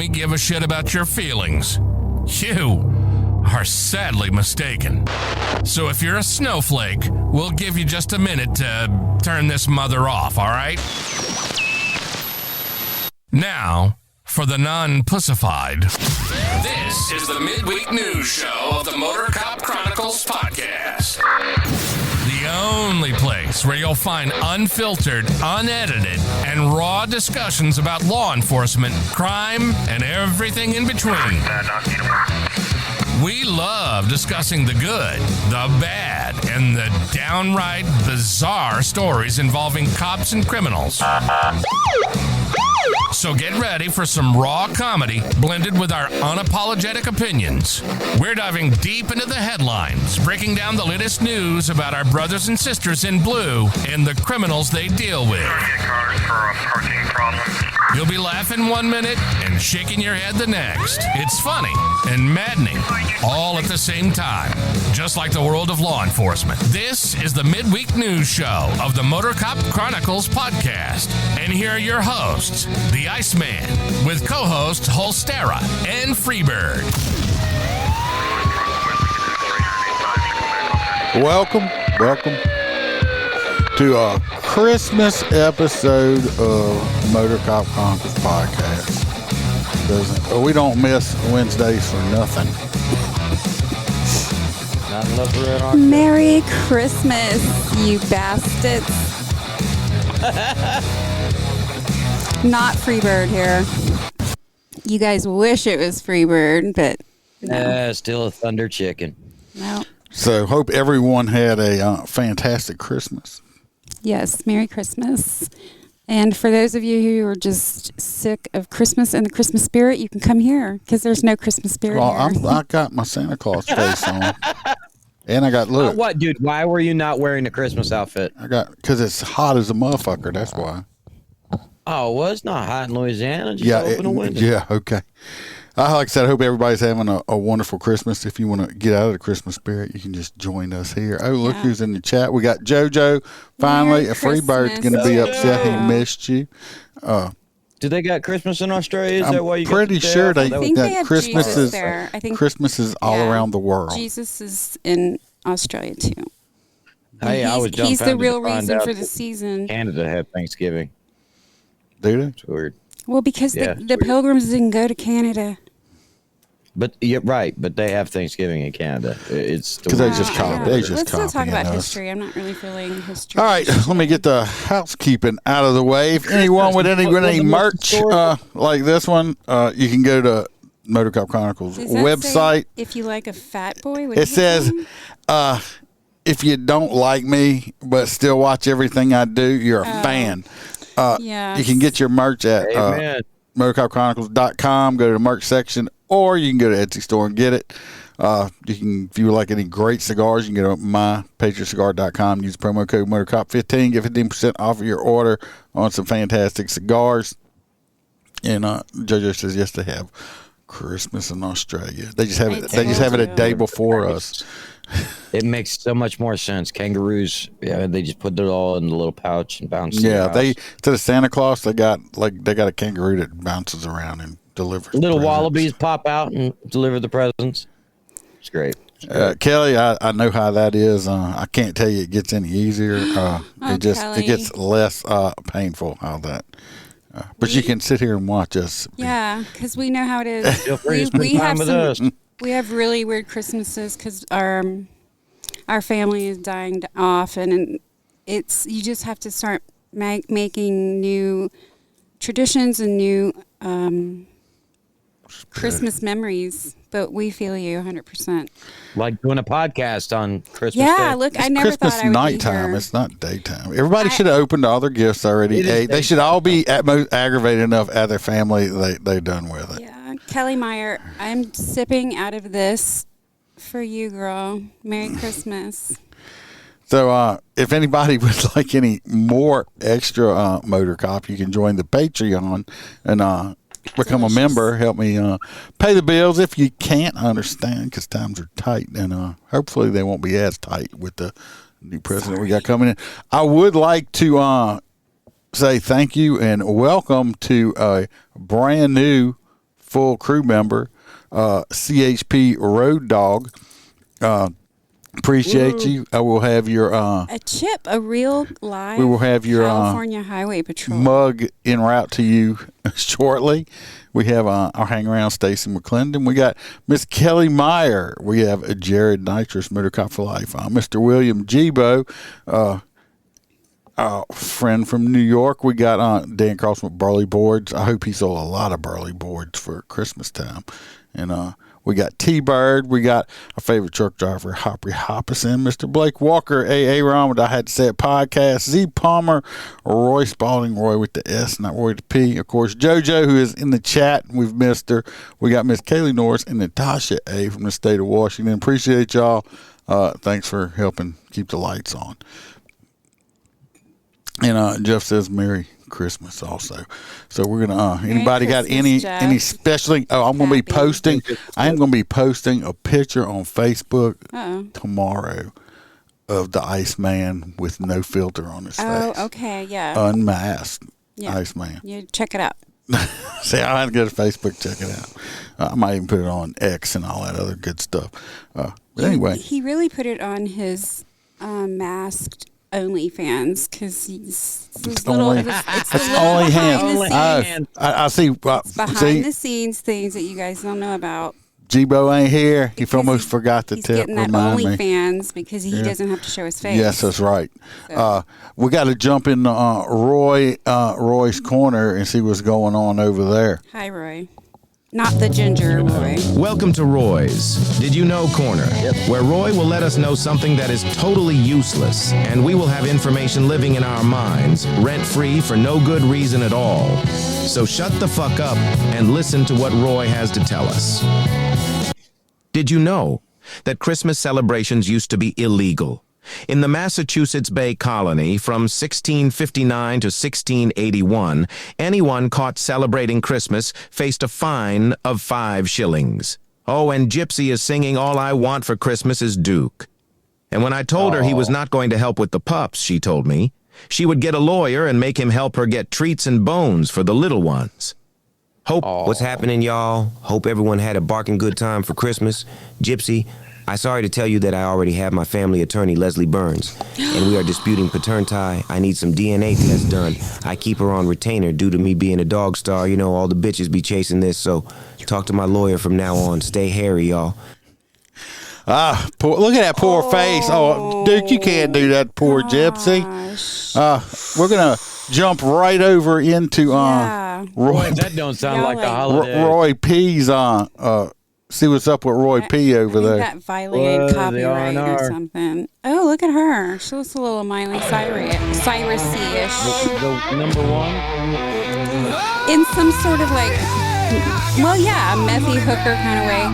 we give a shit about your feelings. You are sadly mistaken. So if you're a snowflake, we'll give you just a minute to turn this mother off, all right? Now, for the non-pussified. This is the midweek news show of the Motor Cop Chronicles podcast. The only place where you'll find unfiltered, unedited, and raw discussions about law enforcement, crime, and everything in between. We love discussing the good, the bad, and the downright bizarre stories involving cops and criminals. So get ready for some raw comedy blended with our unapologetic opinions. We're diving deep into the headlines, breaking down the latest news about our brothers and sisters in blue and the criminals they deal with. You'll be laughing 1 minute and shaking your head the next. It's funny and maddening, all at the same time, just like the world of law enforcement. This is the midweek news show of the Motor Cop Chronicles podcast. And here are your hosts, the Iceman, with co-hosts Holstera and Freebird. Welcome to a Christmas episode of Motor Cop Chronicles podcast. We don't miss Wednesdays for nothing. Merry Christmas, you bastards. Not Freebird here. You guys wish it was Freebird, but no. Still a Thunder Chicken. No. So hope everyone had a fantastic Christmas. Yes, Merry Christmas. And for those of you who are just sick of Christmas and the Christmas spirit, you can come here because there's no Christmas spirit here. I got my Santa Claus face on. And I got, look. What, dude? Why were you not wearing a Christmas outfit? Because it's hot as a motherfucker. That's why. Oh, well, it's not hot in Louisiana. Just open a window. Yeah, okay. Like I said, I hope everybody's having a wonderful Christmas. If you want to get out of the Christmas spirit, you can just join us here. Oh, look who's in the chat. We got JoJo. Finally, a Freebird's going to be upset he missed you. Do they got Christmas in Australia? Is that why you pretty sure they got Christmas. Jesus there. I think Christmas is all around the world. Jesus is in Australia, too. Hey, I was he's the real reason for the season. Canada have Thanksgiving. Do they? It's weird. Well, because the pilgrims didn't go to Canada. But you're right. But they have Thanksgiving in Canada. It's because they just copy. They just Let's copy. not talk about us. history. I'm not really feeling history. All right, let me get the housekeeping out of the way. If anyone with any merch like this one, you can go to Motor Cop Chronicles website. If you like a fat boy, it says, if you don't like me but still watch everything I do, you're a fan. You can get your merch at motorcopchronicles.com. Go to the merch section, or you can go to Etsy store and get it. You can, if you like any great cigars, you can go to mypatriotcigar.com. Use the promo code MotorCop15. Get 15% off of your order on some fantastic cigars. And JoJo says yes, they have Christmas in Australia. They just have it. They just have it a day before us. It makes so much more sense. Kangaroos, they just put it all in the little pouch and bounce. Yeah, to the Santa Claus, they got a kangaroo that bounces around and delivers. Little wallabies pop out and deliver the presents. It's great. Kelly, I know how that is. I can't tell you it gets any easier. It gets less painful. How that. But you can sit here and watch us. Yeah, because we know how it is. Feel free to spend time with us. We have really weird Christmases because our family is dying off, and you just have to start making new traditions and new Christmas memories. But we feel you 100%. Like doing a podcast on Christmas Yeah, Day. look, it's I never Christmas thought I would nighttime. be here. It's not daytime. Everybody should have opened all their gifts already. They should all be at most aggravated enough at their family they done with it. Yeah, Kelly Meyer, I'm sipping out of this for you, girl. Merry Christmas. So if anybody would like any more extra Motor Cop, you can join the Patreon and become a member. Help me pay the bills if you can't. Understand because times are tight, and hopefully they won't be as tight with the new president we got coming in. I would like to say thank you and welcome to a brand new full crew member, CHP Road Dog. Appreciate you. I will have your a chip, a real live. We will have your California Highway Patrol mug en route to you shortly. We have our hang around Stacy McClendon. We got Miss Kelly Meyer. We have Jared Nitrous, Motor Cop for Life. Mr. William Gibo, a friend from New York. We got Dan Cross with Burley Boards. I hope he sold a lot of Burley Boards for Christmas time. And we got T-Bird. We got our favorite truck driver, Hoppy Hoppison, Mr. Blake Walker, A.A. Ron with I Had to Say It podcast, Z Palmer, Roy Spalding, Roy with the S, not Roy with the P. Of course, JoJo, who is in the chat. We've missed her. We got Miss Kaylee Norris and Natasha A. from the state of Washington. Appreciate y'all. Thanks for helping keep the lights on. And Jeff says Merry Christmas also. So we're gonna anybody got any special I'm gonna be posting I am gonna be posting a picture on Facebook tomorrow of the Iceman with no filter on his face. Oh, okay, yeah. Unmasked Iceman. You check it out. See, I had to go to Facebook, check it out. I might even put it on X and all that other good stuff. But anyway. He really put it on his masked OnlyFans because it's only hands. I see. Behind the scenes things that you guys don't know about. Jibo ain't here. He almost forgot to tell. Getting that OnlyFans because he doesn't have to show his face. Yes, that's right. So. We got to jump in Roy's corner and see what's going on over there. Hi, Roy. Not the ginger Roy. Welcome to Roy's Did You Know Corner, where Roy will let us know something that is totally useless, and we will have information living in our minds, rent-free for no good reason at all. So shut the fuck up and listen to what Roy has to tell us. Did you know that Christmas celebrations used to be illegal? In the Massachusetts Bay Colony from 1659 to 1681, anyone caught celebrating Christmas faced a fine of 5 shillings. Oh, and Gypsy is singing All I Want for Christmas is Duke. And when I told her he was not going to help with the pups, she told me, she would get a lawyer and make him help her get treats and bones for the little ones. Hope what's happening, y'all? Hope everyone had a barking good time for Christmas. Gypsy, I'm sorry to tell you that I already have my family attorney, Leslie Burns, and we are disputing paternity. I need some DNA tests done. I keep her on retainer due to me being a dog star. You know, all the bitches be chasing this, so talk to my lawyer from now on. Stay hairy, y'all. Look at that poor face. Oh, dude, you can't do that, poor Gypsy. We're going to jump right over into Roy. That don't sound like the holiday. Roy P's see what's up with Roy P over there. That violated copyright or something. Oh, look at her. She looks a little Miley Cyrus-ish. The number one? In some sort of like, well, yeah, a methy hooker kind of way.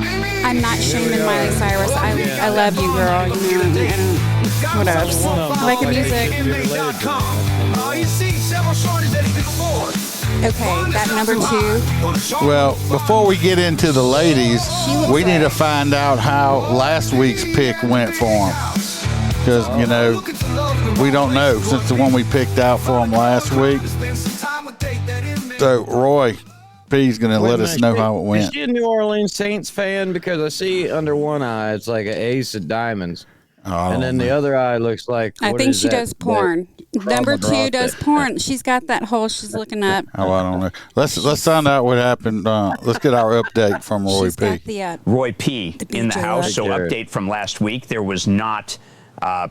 I'm not shaming Miley Cyrus. I love you, girl. You know, whatever. I like the music. Okay, that number 2. Well, before we get into the ladies, we need to find out how last week's pick went for them. Because, you know, we don't know since the one we picked out for them last week. So, Roy P's going to let us know how it went. Is she a New Orleans Saints fan? Because I see under one eye, it's like an ace of diamonds. And then the other eye looks like... I think she does porn. Number 2 does porn. She's got that hole she's looking up. Oh, I don't know. Let's find out what happened. Let's get our update from Roy P. Roy P. in the house. So update from last week. There was not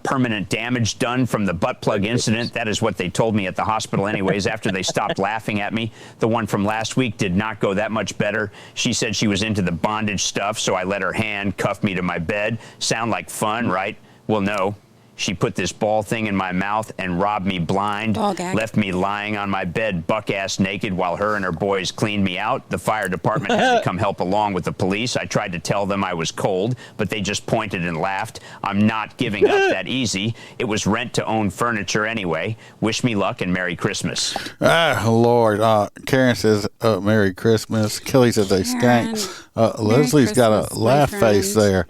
permanent damage done from the butt plug incident. That is what they told me at the hospital anyways after they stopped laughing at me. The one from last week did not go that much better. She said she was into the bondage stuff, so I let her handcuff me to my bed. Sound like fun, right? Well, no. She put this ball thing in my mouth and robbed me blind, left me lying on my bed buck-ass naked while her and her boys cleaned me out. The fire department had to come help along with the police. I tried to tell them I was cold, but they just pointed and laughed. I'm not giving up that easy. It was rent-to-own furniture anyway. Wish me luck and Merry Christmas. Lord. Karen says Merry Christmas. Kelly says they stank. Leslie's got a laugh face there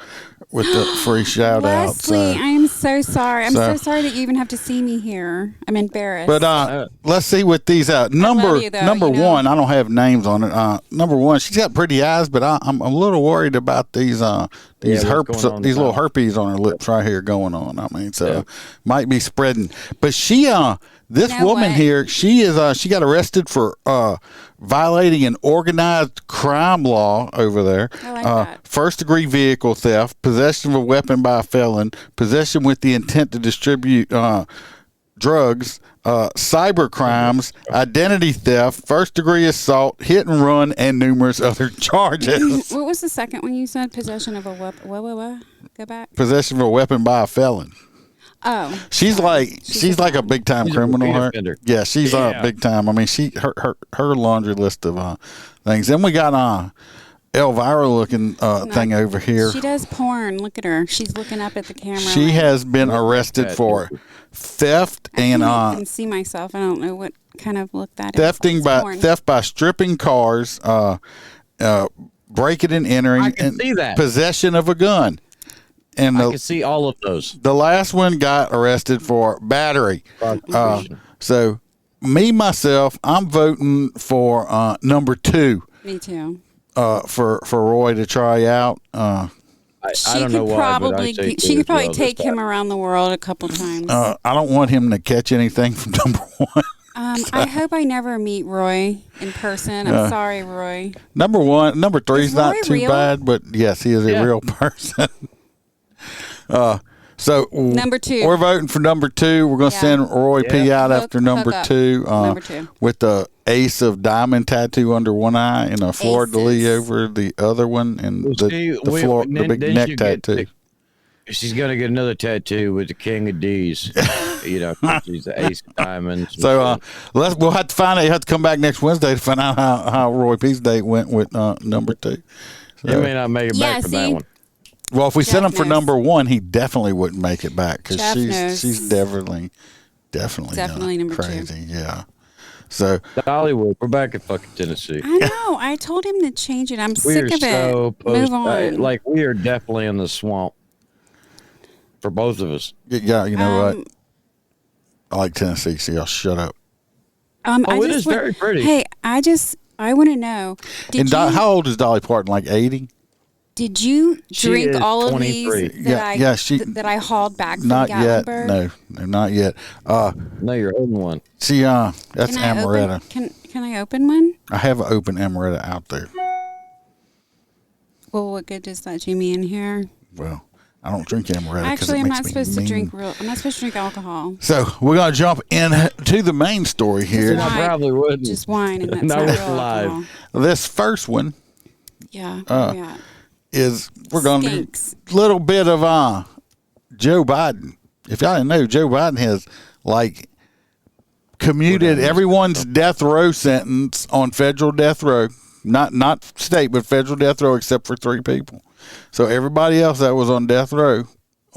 with the free shout-outs. Leslie, I'm so sorry. I'm so sorry that you even have to see me here. I'm embarrassed. But let's see what these number you, though, one. I don't have names on it. Number one, she's got pretty eyes, but I'm a little worried about these little herpes on her lips right here going on. I mean, so might be spreading. But she this woman here, she got arrested for violating an organized crime law over there. I like that. First degree vehicle theft, possession of a weapon by a felon, possession with the intent to distribute drugs, cyber crimes, identity theft, first degree assault, hit and run, and numerous other charges. What was the second one you said? Possession of a weapon. What? Go back. Possession of a weapon by a felon. Oh, she's like a big time criminal. Yeah, she's big time. I mean, her laundry list of things. Then we got Elvira looking thing over here. She does porn. Look at her. She's looking up at the camera. She has been arrested for theft and I can see myself. I don't know what kind of look that is. Theft by stripping cars, breaking and entering, and possession of a gun. And I can see all of those. The last one got arrested for battery. So, myself, I'm voting for number 2. Me too. For Roy to try out. I don't know why, she could probably take him around the world a couple times. I don't want him to catch anything from number 1. I hope I never meet Roy in person. I'm sorry, Roy. Number 3 is not too bad, but yes, he is a real person. So number 2, we're voting for number 2. We're going to send Roy P out after number 2, with the ace of diamond tattoo under one eye and a fleur de lis over the other one, and the big neck tattoo. She's gonna get another tattoo with the King of D's. She's the ace of diamonds. So we'll have to find out. You have to come back next Wednesday to find out how Roy P's date went with number 2. So, you may not make it back for that one. Well, if we sent him for number 1, he definitely wouldn't make it back because she's definitely number crazy. 2. Yeah. So Hollywood, we're back in fucking Tennessee. I know. I told him to change it. I'm sick of it. Move on. We are definitely in the swamp for both of us. Yeah, you know what? I like Tennessee. So y'all shut up. It is very pretty. Hey, I want to know. How old is Dolly Parton? Like 80? Did you drink all of these that I hauled back from Gatlinburg? Not yet. No, not yet. No, you're holding one. See, that's amaretto. Can I open one? I have an open amaretto out there. Well, what good does that do me in here? Well, I don't drink amaretto. Actually, I'm not supposed to drink alcohol. So we're gonna jump into the main story here. I probably wouldn't. Just wine, and that's not real alcohol. This first one. Yeah. We're going to do a little bit of Joe Biden. If y'all didn't know, Joe Biden has commuted everyone's death row sentence on federal death row, not state, but federal death row, except for 3 people. So everybody else that was on death row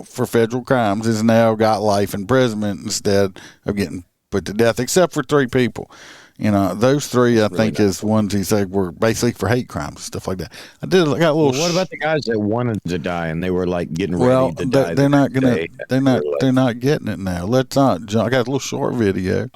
for federal crimes has now got life imprisonment instead of getting put to death, except for 3 people. Those 3, I think, is ones he said were basically for hate crimes and stuff like that. I got a little. What about the guys that wanted to die and they were getting ready to die? They're not gonna. They're not getting it now. Let's not. I got a little short video.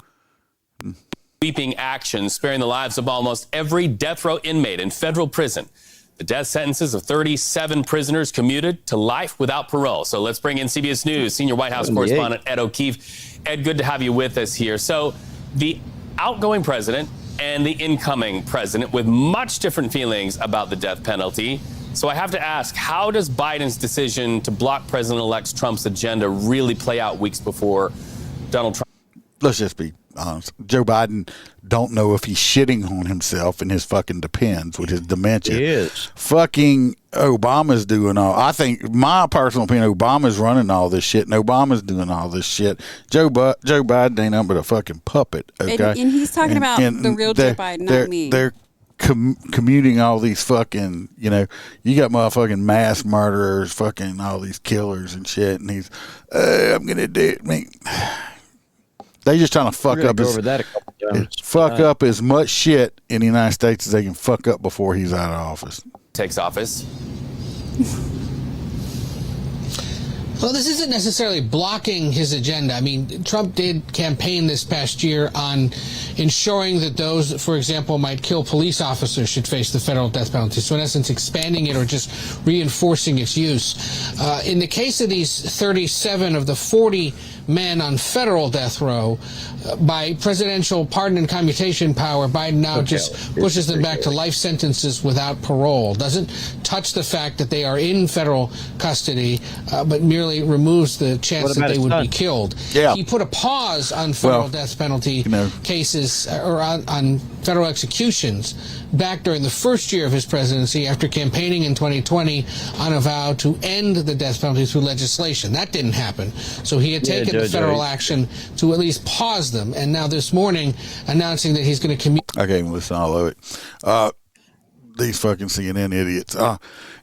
Sweeping action sparing the lives of almost every death row inmate in federal prison. The death sentences of 37 prisoners commuted to life without parole. So let's bring in CBS News senior White House correspondent Ed O'Keefe. Ed, good to have you with us here. So the outgoing president and the incoming president with much different feelings about the death penalty. So I have to ask, how does Biden's decision to block President-elect Trump's agenda really play out weeks before Donald Trump? Let's just be honest. Joe Biden don't know if he's shitting on himself and his fucking depends with his dementia. He is. Fucking Obama's doing all. I think, my personal opinion, Obama's running all this shit, and Obama's doing all this shit. Joe Biden ain't nothing but a fucking puppet. Okay, and he's talking about the real Joe Biden, not me. They're commuting all these fucking, you got motherfucking mass murderers, fucking all these killers and shit, and he's, I'm gonna do it. They just trying to fuck up up as much shit in the United States as they can fuck up before he's out of office. Takes office. Well, this isn't necessarily blocking his agenda. I mean, Trump did campaign this past year on ensuring that those, for example, might kill police officers should face the federal death penalty. So in essence, expanding it or just reinforcing its use. In the case of these 37 of the 40 men on federal death row, by presidential pardon and commutation power, Biden now just pushes them back to life sentences without parole. Doesn't touch the fact that they are in federal custody, but merely removes the chance that they would be killed. Yeah. He put a pause on federal death penalty cases or on federal executions back during the first year of his presidency after campaigning in 2020 on a vow to end the death penalty through legislation. That didn't happen. So he had taken the federal action to at least pause them, and now this morning announcing that he's going to commute. I can't even listen to all of it. These fucking CNN idiots.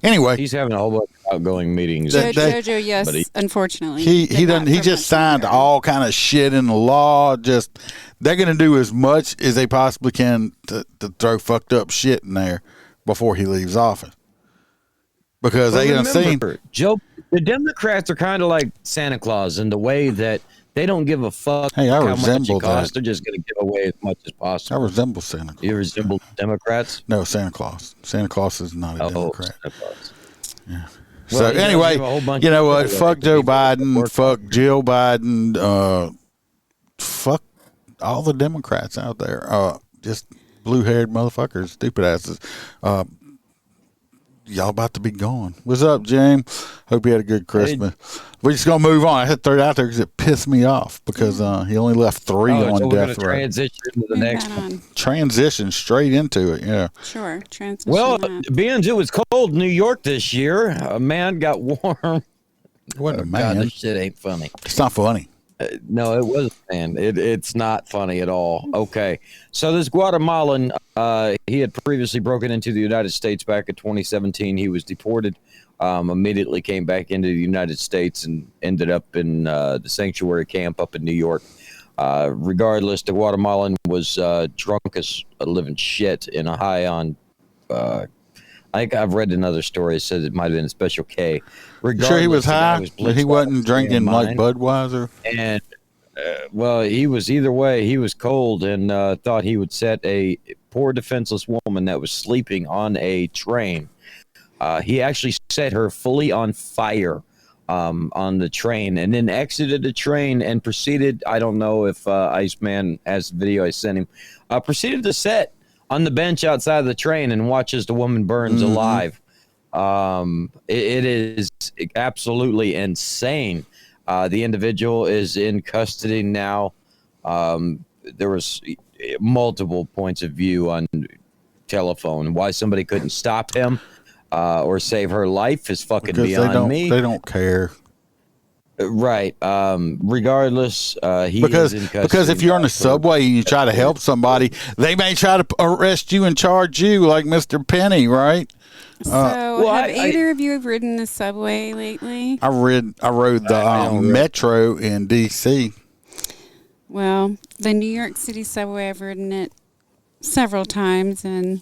Anyway, he's having a whole bunch of outgoing meetings. Jojo, yes, unfortunately, he doesn't. He just signed all kind of shit in the law. Just they're going to do as much as they possibly can to throw fucked up shit in there before he leaves office, because they done seen Joe. The Democrats are kind of like Santa Claus in the way that they don't give a fuck how much it costs. They're just going to give away as much as possible. I resemble Santa Claus. You resemble Democrats? No, Santa Claus. Santa Claus is not a Democrat. Santa Claus. Yeah. Well, so anyway, you know what? Fuck Joe Biden. Fuck Jill Biden. Fuck all the Democrats out there. Just blue-haired motherfuckers, stupid asses. Y'all about to be gone. What's up, James? Hope you had a good Christmas. We're just going to move on. I had to throw it out there because it pissed me off because he only left 3 on death row. Transition to the next one. Transition straight into it, yeah. Sure, transition. Well, being it was cold in New York this year, a man got warm. It wasn't a man. God, this shit ain't funny. It's not funny. No, it wasn't, man. It's not funny at all. Okay. So this Guatemalan, he had previously broken into the United States back in 2017. He was deported, immediately came back into the United States and ended up in the sanctuary camp up in New York. Regardless, the Guatemalan was drunk as a living shit in a high on I think I've read another story that says it might have been a Special K. Regardless, sure he was high, but he wasn't drinking like Budweiser? And, well, he was either way. He was cold and thought he would set a poor defenseless woman that was sleeping on a train. He actually set her fully on fire on the train and then exited the train and proceeded, I don't know if Iceman has the video I sent him, proceeded to set on the bench outside of the train and watches the woman burns alive. It is absolutely insane. The individual is in custody now. There was multiple points of view on telephone. Why somebody couldn't stop him or save her life is fucking beyond me. They don't care. Right. Regardless, he is in custody. Because if you're on the subway and you try to help somebody, they may try to arrest you and charge you like Mr. Penny, right? So, have either of you ridden the subway lately? I rode the metro in D.C. Well, the New York City subway, I've ridden it several times, and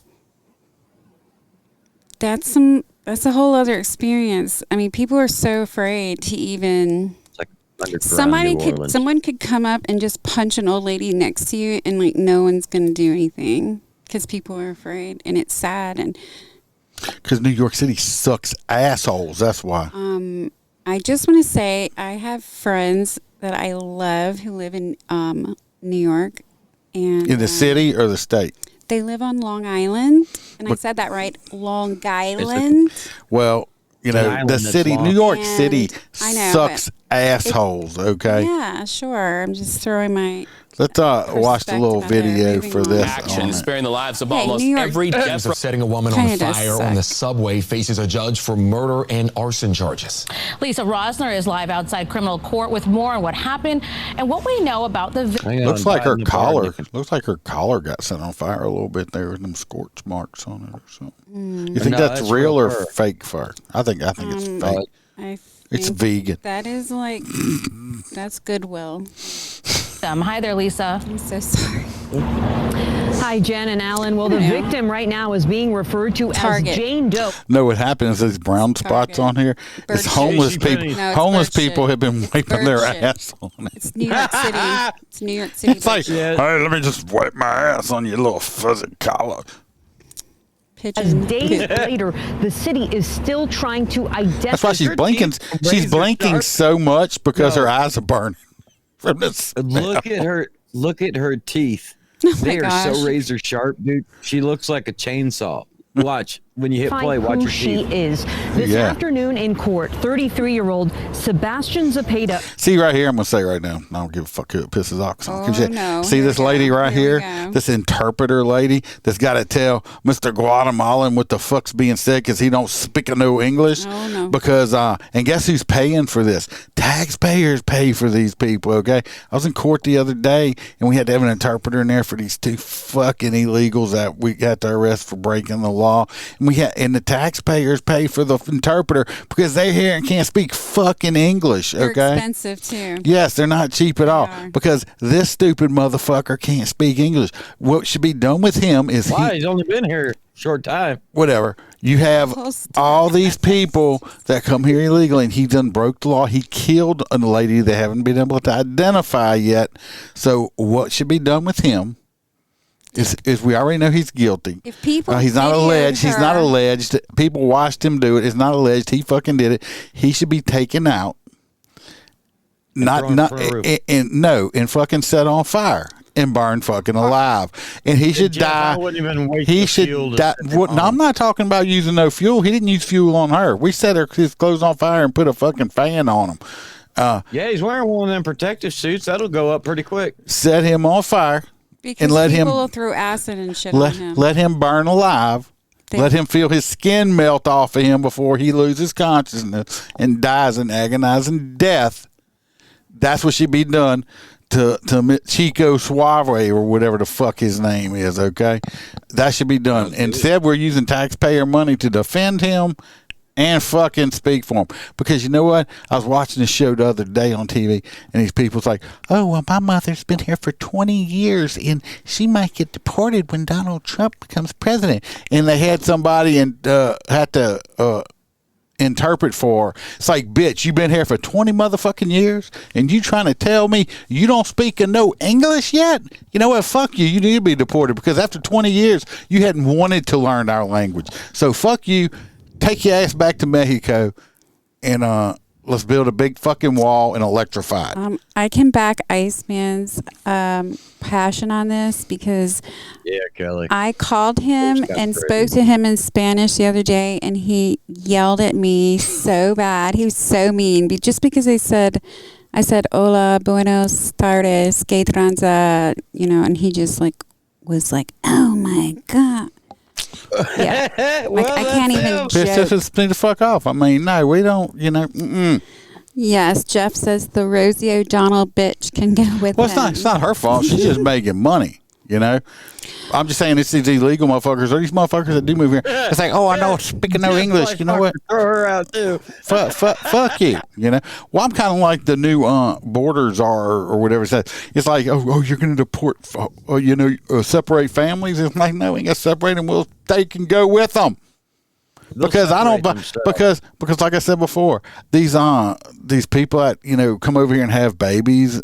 that's a whole other experience. I mean, people are so afraid to even. Someone could come up and just punch an old lady next to you, and like no one's gonna do anything because people are afraid, and it's sad. And because New York City sucks assholes, that's why. I just want to say I have friends that I love who live in New York, and in the city or the state. They live on Long Island, and I said that right, Long Island. Well, you know, the city, New York City sucks assholes, okay? Yeah, sure. I'm just throwing my... Let's watch the little video for this. Action sparing the lives of almost every death of setting a woman on fire on the subway faces a judge for murder and arson charges. Lisa Rosner is live outside criminal court with more on what happened and what we know about the looks like her collar got set on fire a little bit there with them scorch marks on it or something. You think that's real or fake fur? I think it's fake. It's vegan. That is like, that's Goodwill. Hi there, Lisa. I'm so sorry. Hi, Jen and Alan. Well, the victim right now is being referred to as Jane Doe. No, what happens is these brown spots on here. It's homeless people. No, it's homeless bird people shit. have been wiping their Bird shit. ass on it. It's New York City. It's New York City. It's like, hey, let me just wipe my ass on your little fuzzy collar. As days later, the city is still trying to identify. That's why she's blinking. She's blinking so much because her eyes are burning from this. Look at her. Look at her teeth. They are so razor sharp, dude. She looks like a chainsaw. Watch when you hit play. Watch who her she teeth. is. This afternoon in court, 33-year-old Sebastian Zapata. See right here, I'm gonna say right now, I don't give a fuck who it pisses off. No. See this lady right here, this interpreter lady that's got to tell Mr. Guatemalan what the fuck's being said because he don't speak no English. Oh, no. Because and guess who's paying for this? Taxpayers pay for these people. Okay, I was in court the other day and we had to have an interpreter in there for these two fucking illegals that we got to arrest for breaking the law, and the taxpayers pay for the interpreter because they're here and can't speak fucking English. They're okay, expensive too. yes, they're not cheap at all because this stupid motherfucker can't speak English. What should be done with him is He's only been here a short time. Whatever. You have all these people that come here illegally, and he done broke the law. He killed a lady they haven't been able to identify yet. So what should be done with him is we already know he's guilty. If people he's not alleged. He's not her- alleged. People watched him do it. It's not alleged. He fucking did it. He should be taken out. And fucking set on fire and burned fucking alive. And he should die. He should die. No, I'm not talking about using no fuel. He didn't use fuel on her. We set his clothes on fire and put a fucking fan on him. Yeah, he's wearing one of them protective suits. That'll go up pretty quick. Set him on fire. Because and let people him will throw acid and shit on him. let him burn alive. Let him feel his skin melt off of him before he loses consciousness and dies an agonizing death. That's what should be done to Chico Suave or whatever the fuck his name is. Okay, that should be done. Instead, we're using taxpayer money to defend him and fucking speak for him. Because you know what? I was watching this show the other day on TV, and these people's like, oh, well, my mother's been here for 20 years, and she might get deported when Donald Trump becomes president. And they had somebody and had to interpret for her. It's like, bitch, you been here for 20 motherfucking years, and you trying to tell me you don't speak no English yet? You know what? Fuck you. You need to be deported because after 20 years, you hadn't wanted to learn our language. So fuck you. Take your ass back to Mexico and let's build a big fucking wall and electrify it. I can back Iceman's passion on this because Kelly. I called him and spoke to him in Spanish the other day, and he yelled at me so bad. He was so mean just because I said, "Hola, buenos tardes, que tranza," and he just was like, "Oh my God." Yeah, I can't even joke. Just need to fuck off. I mean, no, we don't. Yes, Jeff says the Rosie O'Donnell bitch can go with him. It's not her fault. She's just making money. I'm just saying it's these illegal motherfuckers or these motherfuckers that do move here. It's like, oh, I know, speaking no English. You know what? Throw her out too. Fuck you. Well, I'm kind of like the new borders are or whatever it says. It's like, oh, you're going to deport, separate families. It's like, no, we ain't got to separate them. They can go with them. Because I don't, because like I said before, these people that come over here and have babies.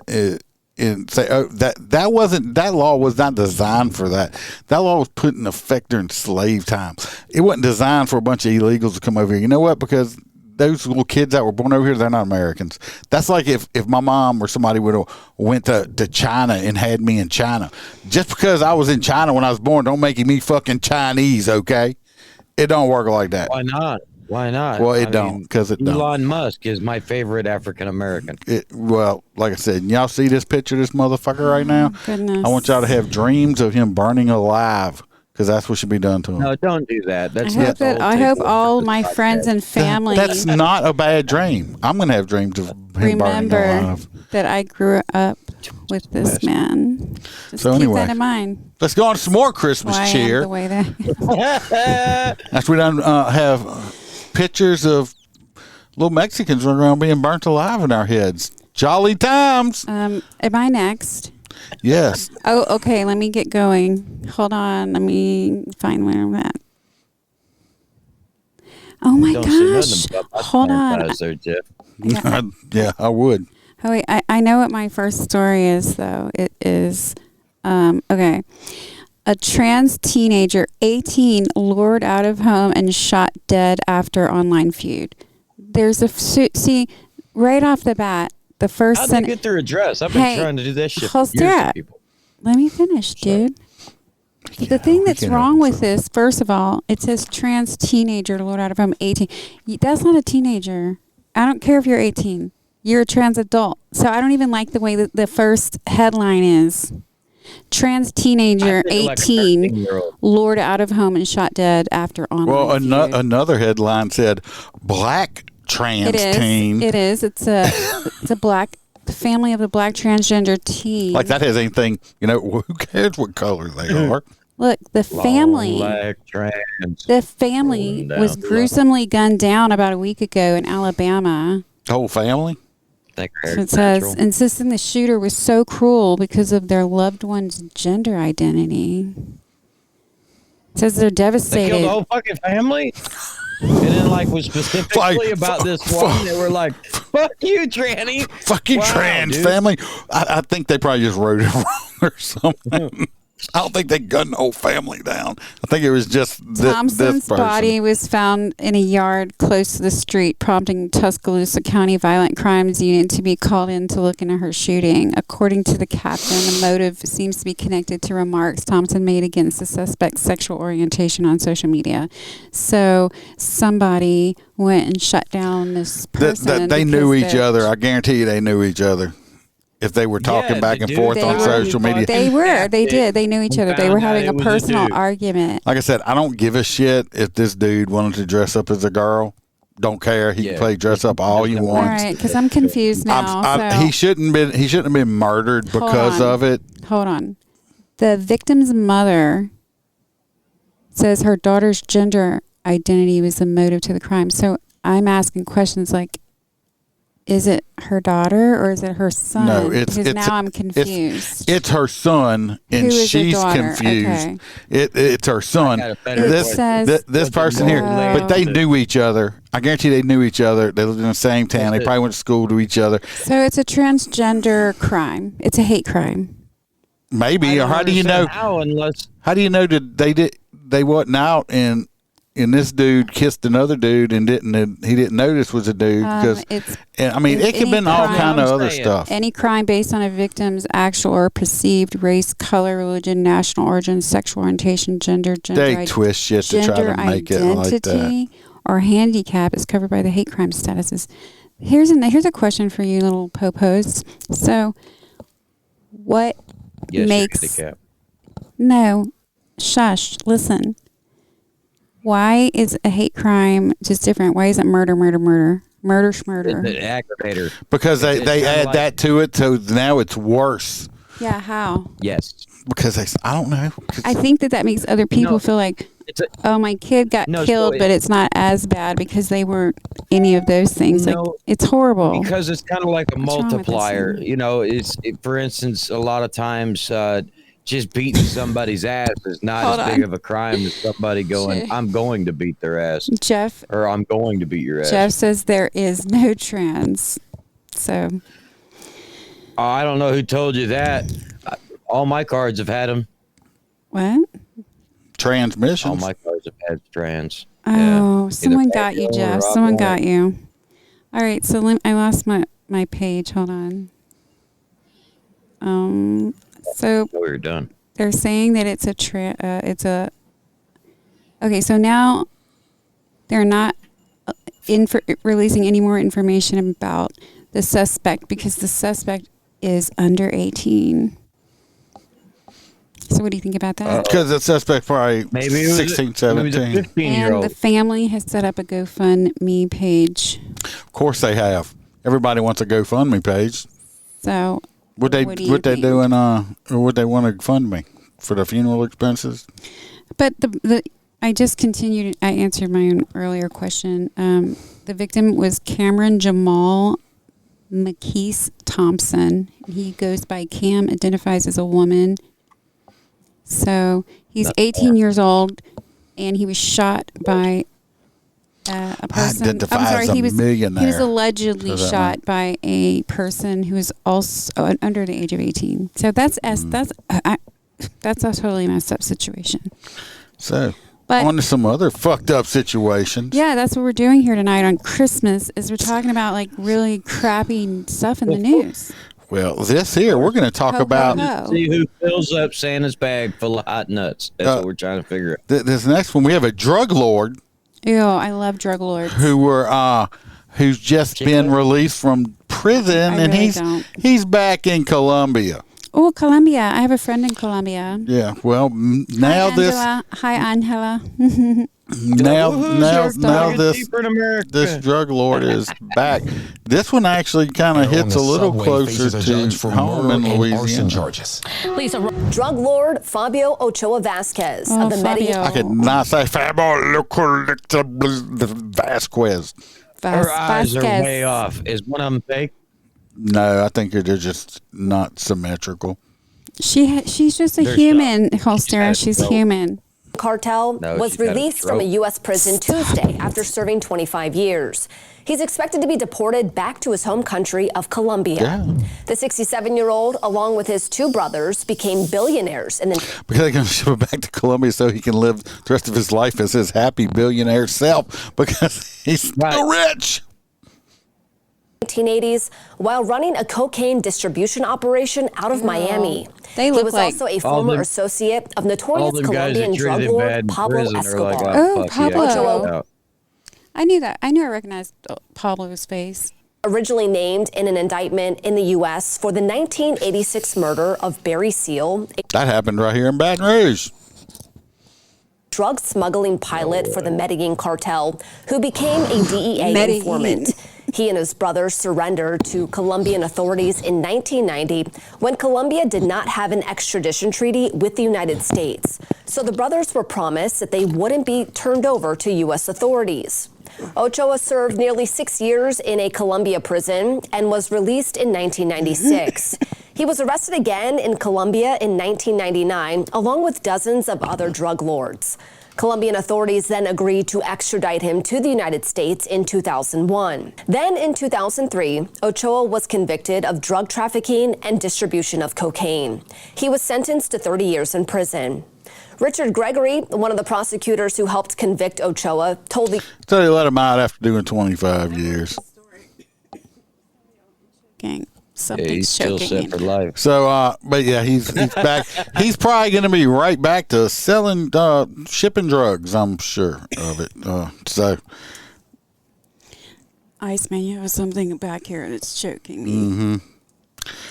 And say, oh, that law was not designed for that. That law was put in effect during slave time. It wasn't designed for a bunch of illegals to come over here. You know what? Because those little kids that were born over here, they're not Americans. That's like if my mom or somebody would have went to China and had me in China. Just because I was in China when I was born, don't make me fucking Chinese, okay? It don't work like that. Why not? Well, it don't, because it don't. Elon Musk is my favorite African American. Well, like I said, y'all see this picture of this motherfucker right now? Goodness. I want y'all to have dreams of him burning alive, because that's what should be done to him. No, don't do that. I hope all my friends and family. That's not a bad dream. I'm going to have dreams of him burning alive. That I grew up with this man. Just so keep anyway, that in mind. Let's go on to some more Christmas cheer. The way that After we done have pictures of little Mexicans running around being burnt alive in our heads. Jolly times. Am I next? Yes. Oh, okay. Let me get going. Hold on. Let me find where I'm at. Oh my Don't say gosh. nothing about my Hold on. sanitizer there, Jeff. Yeah, I would. Oh wait, I know what my first story is though. It is okay. A trans teenager, 18, lured out of home and shot dead after online feud. There's a see right off the bat. The first How'd they get their address? I've been trying to do that shit for hold years still. to people. Let me finish, dude. The thing that's wrong with this, first of all, it says trans teenager lured out of home, 18. That's not a teenager. I don't care if you're 18. You're a trans adult. So I don't even like the way that the first headline is. Trans teenager, 18, lured out of home and shot dead after online feud. Another headline said, black trans teen. It is. It's a black, the family of the black transgender teen. Like that has anything, who cares what color they are? Look, the family was gruesomely gunned down about a week ago in Alabama. Whole family? So it says, insisting the shooter was so cruel because of their loved one's gender identity. It says they're devastated. They killed the whole fucking family? And then, was specifically about this one. They were like, fuck you, tranny. Fuck you, trans family. I think they probably just wrote it wrong or something. I don't think they gunned the whole family down. I think it was just Thompson's body was found in a yard close to the street, prompting Tuscaloosa County Violent Crimes Unit to be called in to look into her shooting. According to the captain, the motive seems to be connected to remarks Thompson made against the suspect's sexual orientation on social media. So somebody went and shut down this person. They knew each other. I guarantee you they knew each other. If they were talking back and forth on social media. They were. They did. They knew each other. They were having a personal argument. Like I said, I don't give a shit if this dude wanted to dress up as a girl. Don't care. He can play dress up all he wants. All right, because I'm confused now. He shouldn't have been murdered because of it. Hold on. The victim's mother says her daughter's gender identity was the motive to the crime. So I'm asking questions like, is it her daughter or is it her son? No, now I'm confused. It's her son, and she's confused. Okay. It's her son. This person here, but they knew each other. I guarantee they knew each other. They lived in the same town. They probably went to school to each other. So it's a transgender crime. It's a hate crime. Maybe, or how do you know? How do you know that they wasn't out and this dude kissed another dude and he didn't know this was a dude because it could have been all kind of other stuff. Any crime based on a victim's actual or perceived race, color, religion, national origin, sexual orientation, gender they twist shit to try to make it like that. Or handicap is covered by the hate crime statuses. Here's a question for you, little popos. So, what makes no shush? Listen. Why is a hate crime just different? Why isn't murder? The aggravator. Because they add that to it, so now it's worse. Yeah, how? Yes. Because I don't know. I think that makes other people feel like, my kid got killed, but it's not as bad because they weren't any of those things. It's horrible. Because it's kind of like a multiplier. For instance, a lot of times just beating somebody's ass is not as big of a crime as somebody going, I'm going to beat their ass. Jeff. Or I'm going to beat your ass. Jeff says there is no trans. So. I don't know who told you that. All my cards have had them. What? Transmissions. All my cards have had trans. Oh, someone got you, Jeff. Someone got you. All right, so I lost my page. Hold on. So we're done. They're saying that it's okay. So now they're not releasing any more information about the suspect because the suspect is under 18. So what do you think about that? Because the suspect probably maybe 16, 17. And the family has set up a GoFundMe page. Of course they have. Everybody wants a GoFundMe page. So What they doing? Or would they want to fund me for the funeral expenses? But I just continued. I answered my own earlier question. The victim was Cameron Jamal McKeese Thompson. He goes by Cam, identifies as a woman. So he's 18 years old, and he was shot by a person. Identifies I'm sorry, a millionaire. he was allegedly Does that shot by a person who was also under the age of 18. So that's a totally messed up situation. So, But- on to some other fucked up situations. Yeah, that's what we're doing here tonight on Christmas. Is we're talking about like really crappy stuff in the news. Well, this here, we're going to talk Ho, ho, about ho. See who fills up Santa's bag full of hot nuts. That's what we're trying to figure out. this next one. We have a drug lord Ew, I love drug lords. who's just been released from prison, I and really don't. he's back in Colombia. Oh, Colombia. I have a friend in Colombia. Yeah. Well, now Hi, this Angela. Hi, Angela. this drug lord is back. This one actually kind of hits a little closer to home in Louisiana. Charges. Lisa, Drug lord Fabio Ochoa Vasquez of the Medellin. I could not say Fabio Vasquez. Her eyes are way off. Is one of them fake? No, I think they're just not symmetrical. She's just a human, Holster. She's human. Cartel No, was she's got a released from a stroke. U.S. prison Tuesday after serving 25 years. He's expected to be deported back to his home country of Colombia. Yeah. The 67-year-old, along with his two brothers, became billionaires in the Because they're going to ship him back to Colombia so he can live the rest of his life as his happy billionaire self because he's still rich. 1980s while running a cocaine distribution operation out of Miami. They He look was like also a former associate of notorious them guys Colombian that drug treated lord bad in Pablo prison are Escobar. like, Oh, fuck yeah, Pablo. get out. I knew that. I knew I recognized Pablo's face. Originally named in an indictment in the U.S. for the 1986 murder of Barry Seal, a That happened right here in Baton Rouge. drug smuggling pilot for the Medellin cartel, who became a DEA informant. He and his brothers surrendered to Colombian authorities in 1990 when Colombia did not have an extradition treaty with the United States. So the brothers were promised that they wouldn't be turned over to U.S. authorities. Ochoa served nearly 6 years in a Colombia prison and was released in 1996. He was arrested again in Colombia in 1999, along with dozens of other drug lords. Colombian authorities then agreed to extradite him to the United States in 2001. Then in 2003, Ochoa was convicted of drug trafficking and distribution of cocaine. He was sentenced to 30 years in prison. Richard Gregory, one of the prosecutors who helped convict Ochoa, told the... So they let him out after doing 25 years. Gang. Yeah, Something's he's still choking set for me. life. So, but yeah, he's back. He's probably going to be right back to selling, shipping drugs. I'm sure of it. So, Iceman, you have something back here that's choking me.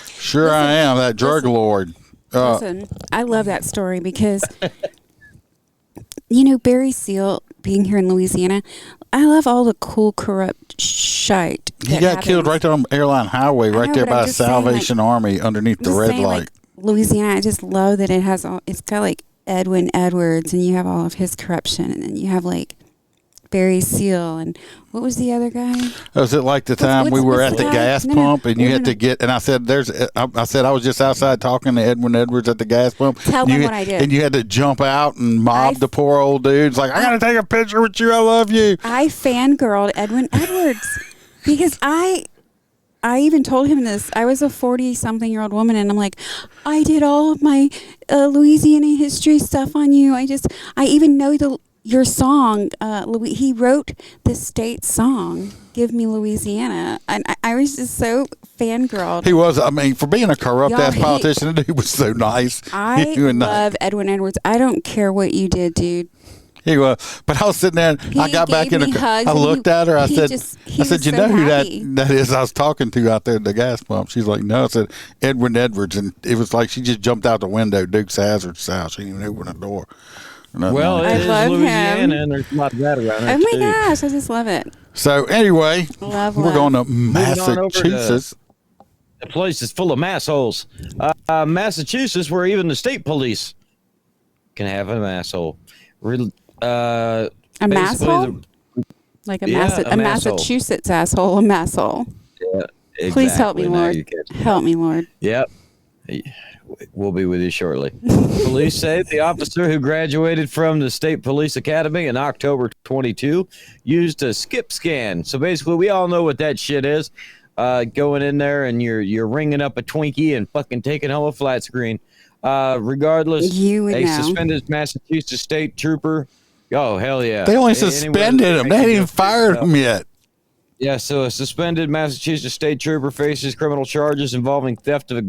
sure I am that drug lord. Listen, I love that story because, Barry Seal being here in Louisiana, I love all the cool, corrupt shite. He got killed right there on Airline Highway, right there but by I'm the just saying, Salvation Army underneath the red light. Louisiana, I just love that it has all. It's got like Edwin Edwards, and you have all of his corruption, and then you have like Barry Seal, and what was the other guy? Was it like the time we were at the gas pump and you had to get, and I said, I was just outside talking to Edwin Edwards at the gas pump. Tell them what I did. And you had to jump out and mob the poor old dudes. Like, I got to take a picture with you. I love you. I fangirled Edwin Edwards because I even told him this. I was a 40-something-year-old woman, and I'm like, I did all of my Louisiana history stuff on you. I even know your song. He wrote the state song, "Give Me Louisiana," and I was just so fangirled. He was. I mean, for being a corrupt-ass politician, the dude was so nice. I love Edwin Edwards. I don't care what you did, dude. He was, but I was sitting there. And I got back in the car. I looked at her. I said, "You know who that is?" I was talking to out there at the gas pump. She's like, "No." I said, "Edwin Edwards," and it was like she just jumped out the window. Dukes Hazzard's house. She didn't even open the door. Well, it is Louisiana, and there's a lot of that around here. Oh my gosh, I just love it. So anyway, we're going to Massachusetts. The place is full of massholes. Massachusetts, where even the state police can have an asshole. A masshole? Like a Massachusetts asshole, a masshole. Yeah. Please help me, Exactly. Now Lord. you catch me. Help me, Lord. Yep. We'll be with you shortly. Police say the officer who graduated from the State Police Academy in October 22 used a skip scan. So basically, we all know what that shit is. Going in there and you're ringing up a Twinkie and fucking taking home a flat screen. Regardless, You would a know. suspended Massachusetts state trooper. Oh, hell yeah. They only Anyway, suspended him. They hadn't even fired him yet. Yeah, so a suspended Massachusetts state trooper faces criminal charges involving theft of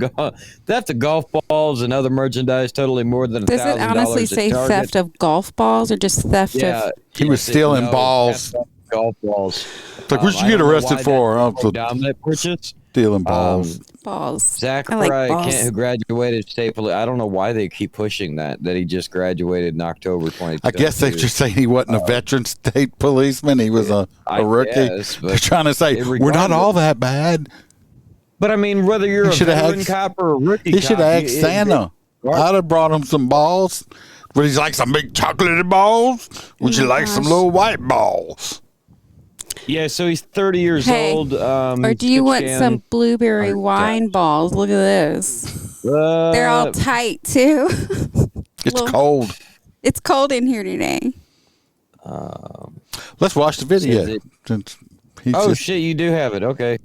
golf balls and other merchandise totaling more than $1,000. Does it honestly say theft of golf balls or just theft of? He was stealing balls. Golf balls. It's like, what you get arrested for? Dominant purchase. Stealing balls. Balls. Zachariah balls. Kent, who graduated state police. I don't know why they keep pushing that he just graduated in October 2022. I guess they're just saying he wasn't a veteran state policeman. He was a rookie. Guess, they're trying to say, we're not all that bad. But I mean, whether you're a veteran cop or a rookie he cop. should have asked Santa. I'd have brought him some balls. Would he like some big chocolatey balls? Would you like some little white balls? Yeah, so he's 30 years old. Or do you want some blueberry wine balls? Look at this. They're all tight too. It's cold. It's cold in here today. Let's watch the video. Shit, you do have it. Okay.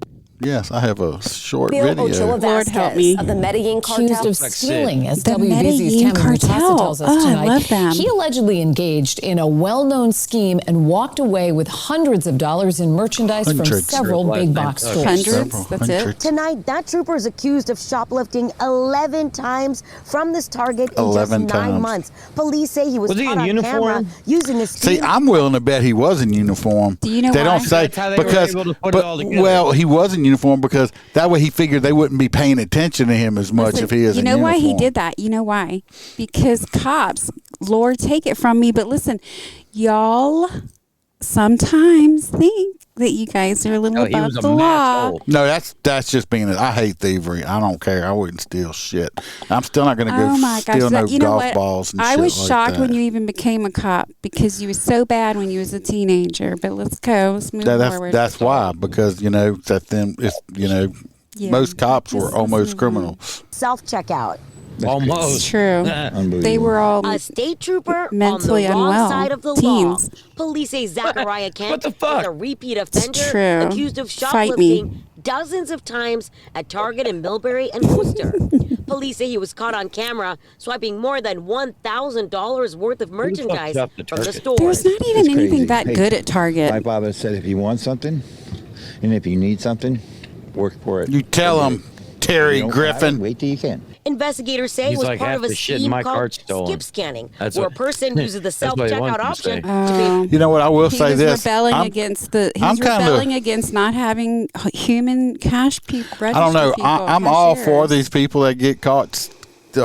Yes, I have a short Bill video. Ochoa Lord help me. Vasquez of the Medellin cartel. Accused of stealing, as The WBZ's Medellin Tamara Mutasa cartel. tells us Oh, I tonight. love them. He allegedly engaged in a well-known scheme and walked away with hundreds of dollars in merchandise from several big box stores. Hundreds? That's it? Tonight, that trooper is accused of shoplifting 11 times from this target in just 11 9 times. months. Police say he was he caught in on uniform? camera using his See, I'm willing to bet he was in uniform. Do you know they why? don't say That's how they were because, able to put it all together. well, he was in uniform because that way he figured they wouldn't be paying attention to him as much Listen, if he is you in know uniform. why he did that? You know why? Because cops, Lord, take it from me, but listen, y'all sometimes think that you guys are a little above the law. No, that's just being it. I hate thievery. I don't care. I wouldn't steal shit. I'm still not going to go Oh my gosh! steal no You know golf what? balls and I shit was like shocked that. when you even became a cop because you were so bad when you was a teenager. But let's go. Let's move forward. That's why, because that then it's most cops were almost criminals. self-checkout. Almost. It's true. They were all A state trooper mentally on the wrong unwell. side of the Teens. law. Police say Zachariah Kent What the fuck? is a repeat offender true. accused of Fight me. shoplifting dozens of times at Target in Millbury and Worcester. Police say he was caught on camera swiping more than $1,000 worth of merchandise up the from the Target? store. There's not even anything that good at Target. My father said if you want something and if you need something, work for it. You tell him, Terry You don't Griffin. have it, wait till you can. Investigators say He's it was like, part half of a the shit in scheme my called cart's stolen. skip scanning, That's where a what- person uses the that's what he self-checkout wants to option Oh. to be You know what? I will He say was this. rebelling I'm against the. He's I'm kinda- rebelling against not having human cash people. I don't know. I'm all for cashiers. these people that get caught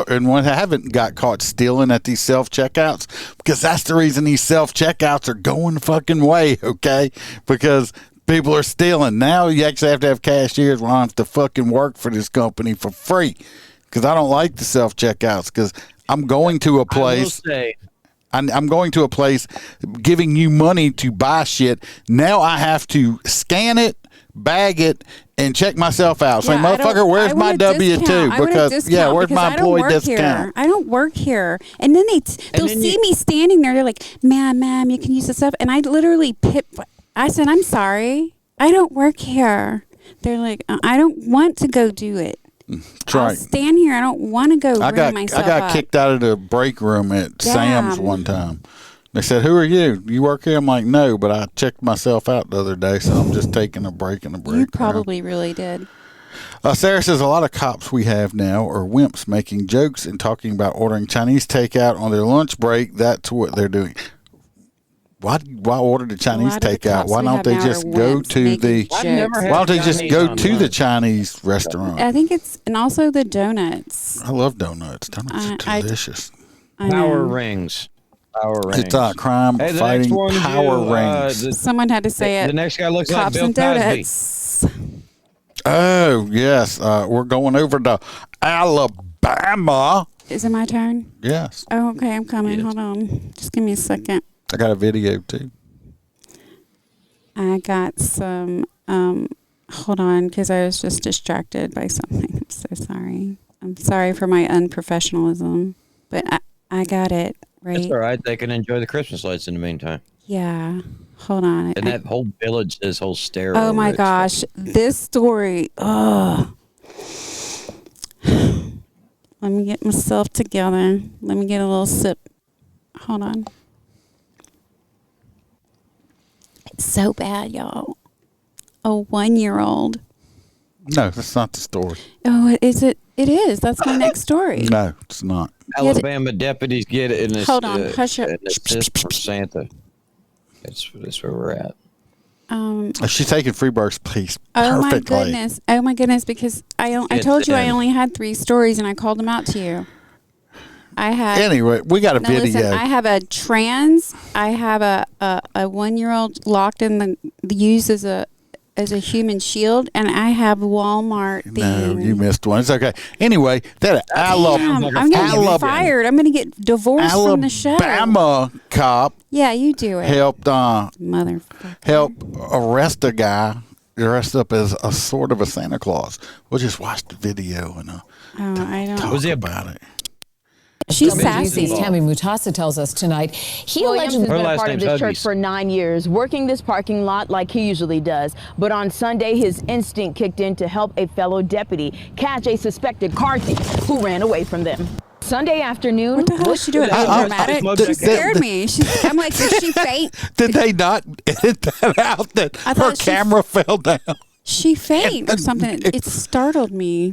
and when haven't got caught stealing at these self-checkouts, because that's the reason these self-checkouts are going the fucking way, okay? Because people are stealing. Now you actually have to have cashiers where I don't have to fucking work for this company for free, because I don't like the self-checkouts, because I'm going to a place. I'm going to a place giving you money to buy shit. Now I have to scan it, bag it, and check myself out. Say, motherfucker, where's my W-2? Because where's my employee discount? I don't work here. And then they'll see me standing there. They're like, ma'am, you can use this stuff. And I literally I said, I'm sorry. I don't work here. They're like, I don't want to go do it. That's I'll right. stand here. I don't want to go ring myself I got up. kicked out of the break room at Sam's Damn. one time. They said, "Who are you? You work here?" I'm like, "No, but I checked myself out the other day, so I'm just taking a break in the break You room." probably really did. Sarah says a lot of cops we have now are wimps making jokes and talking about ordering Chinese takeout on their lunch break. That's what they're doing. Why order the Chinese lot of the takeout? cops Why we don't have they now just are go wimps to making the? jokes. I've never Why don't they just Chinese go on to the lunch. Chinese restaurant? I think and also the donuts. I love donuts. Donuts are delicious. I Power know. rings. Power rings. It's crime Hey, the fighting next one power you, rings. Someone had to say it. The next guy looks like Cops Bill and Cosby. donuts. Oh yes, we're going over to Alabama. Is it my turn? Yes, Oh, okay. I'm coming. Hold on. Just give me a second. I got a video too. I got some. hold on, because I was just distracted by something. I'm so sorry. I'm sorry for my unprofessionalism, but I got it right. It's all right. They can enjoy the Christmas lights in the meantime. Yeah. Hold on. And that whole village is whole stereo. Oh my gosh, this story. Oh. Let me get myself together. Let me get a little sip. Hold on. It's so bad, y'all. A 1-year-old. No, that's not the story. Oh, is it? It is. That's my next story. No, it's not. Alabama deputies get it in this. Hold on, hush up. An assist from Santa. That's where we're at. She's taking free births, please. Oh Perfectly. my goodness! Oh my goodness! Because I told you I only had 3 stories, and I called them out to you. I had. Anyway, we got a video. Listen, I have a trans. I have a 1-year-old locked in the used as a human shield, and I have Walmart thing. No, you missed one. It's okay. Anyway, I'm gonna get fired. I'm gonna get divorced from the show. Alabama cop. Yeah, you do it. Helped motherfucker. Help arrest a guy dressed up as a sort of a Santa Claus. We'll just watch the video and I don't. talk about it. She's sassy. Tammy Mutasa tells us tonight. He allegedly been a part of this church for 9 years, working this parking lot like he usually does. But on Sunday, his instinct kicked in to help a fellow deputy catch a suspected car thief who ran away from them. Sunday afternoon. What the hell is she doing? Dramatic? She scared me. I'm like, did she faint? Did they not edit that out that her camera fell down? She faint or something. It startled me.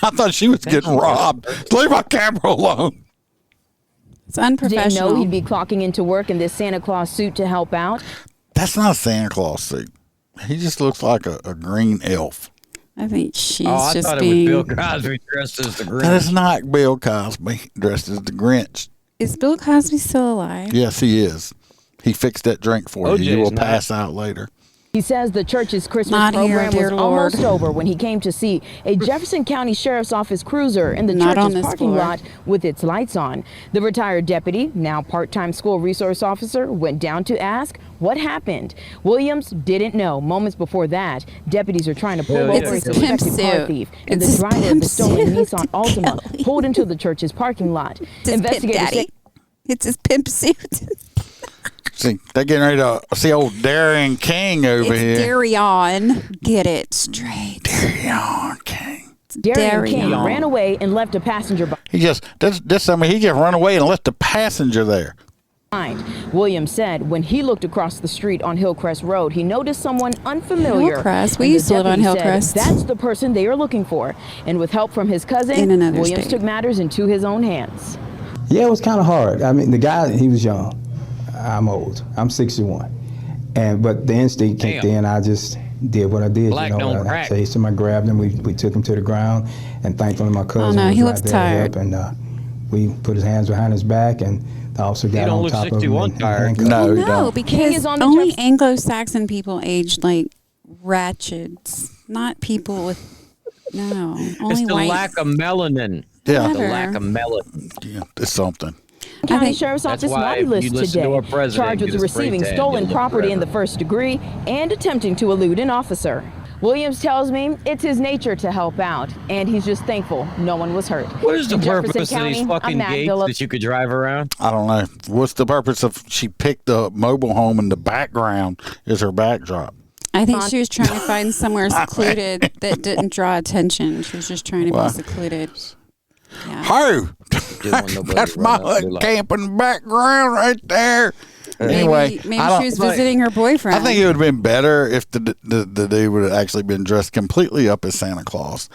I thought she was getting robbed. Leave my camera alone. It's unprofessional. Didn't know he'd be clocking into work in this Santa Claus suit to help out. That's not a Santa Claus suit. He just looks like a green elf. I think she's I just thought being. it was Bill Cosby dressed as the Grinch. That is not Bill Cosby dressed as the Grinch. Is Bill Cosby still alive? Yes, he is. He fixed that drink for you. You will not. pass out later. He says the church's Christmas Not here, program dear was Lord. almost over when he came to see a Jefferson County Sheriff's Office cruiser in the Not on church's this parking floor. lot with its lights on. The retired deputy, now part-time school resource officer, went down to ask what happened. Williams didn't know. Moments before that, deputies are trying to pull over a It's his pimp suspected car suit. thief, and It's his the driver of pimp the stolen suit. Nissan Altima pulled into the church's parking lot. It's his pimp daddy. It's his pimp suit. See, they're getting ready to see old Darian King over It's here. Darian. Get it straight. Darian King. Darian King Darian. ran away and left a passenger He just he just run away and left the passenger there. behind. Williams said when he looked across the street on Hillcrest Road, he noticed someone unfamiliar. Hillcrest? We And the used to live on deputy said, Hillcrest. That's the person they are looking for. And with help from his cousin, In another Williams state. took matters into his own hands. Yeah, it was kind of hard. I mean, the guy, he was young. I'm old. I'm 61. But the instinct kicked in. I just did what I did. Black don't I crack. chased him. I grabbed him. We took him to the ground. And thankfully, my cousin no, was he right looks there tired. to help. And we put his hands behind his back. And the officer got don't on look top of him. 61 and tired. handcuffed him. No, he No, don't. because is on the only Jefferson- Anglo-Saxon people aged like ratchets, not people with. No, only It's the white. lack of melanin. Yeah. The lack of melanin. Yeah, it's something. County think- Sheriff's That's Office why naughty if list you listen today. to our president, Charged with get a spray receiving tan, stolen you'll live property in forever. the first degree and attempting to elude an officer. Williams tells me it's his nature to help out, and he's just thankful no one was hurt. What is the In Jefferson purpose of these County, fucking I'm gates Magdala- that you could drive around? I don't know. What's the purpose of she picked the mobile home and the background is her backdrop? I think she was trying to find somewhere secluded that didn't draw attention. She was just trying to Wow. be secluded. Yeah. Hey, Didn't want nobody that's to my run up and hut be like, camp in the background right there. Anyway, maybe I don't she was think- visiting her boyfriend. I think it would have been better if the dude would have actually been dressed completely up as Santa Claus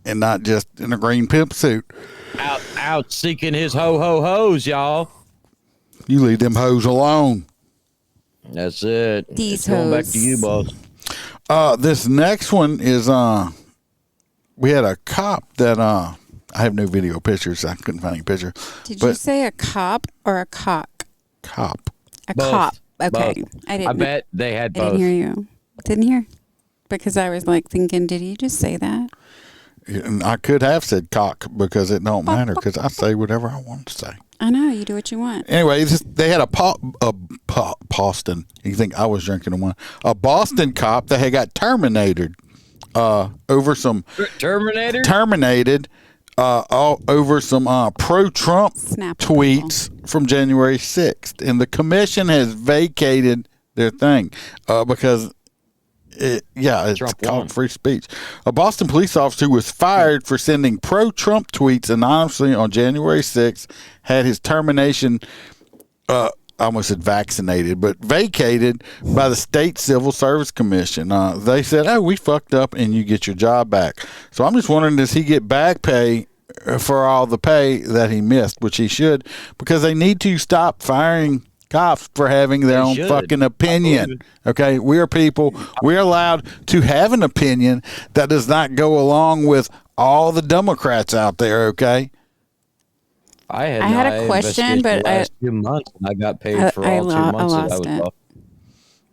and not just in a green pimp suit. out seeking his ho-ho-hos, y'all. You leave them hoes alone. That's it. These It's going back hoes. to you, boss. This next one is we had a cop that I have no video pictures. I couldn't find any picture. Did you say a cop or a cock? Cop. A Both. cop. Okay. Both. I didn't. I bet they had I both. didn't hear you. Didn't hear. Because I was like thinking, did he just say that? And I could have said cock because it don't matter because I say whatever I want to say. I know, you do what you want. Anyway, they had a Boston. You think I was drinking one? A Boston cop that had got terminated over some terminated over some pro-Trump tweets from January 6th, and the commission has vacated their thing because it's called free speech. A Boston police officer who was fired for sending pro-Trump tweets anonymously on January 6th had his termination, I almost said vaccinated, but vacated by the State Civil Service Commission. They said, oh, we fucked up and you get your job back. So I'm just wondering, does he get back pay for all the pay that he missed, which he should, because they need to stop firing cops for having their own fucking opinion. Okay, we are people. We're allowed to have an opinion that does not go along with all the Democrats out there. Okay. I had a question, but last 2 months and I got paid for all 2 months that I was off.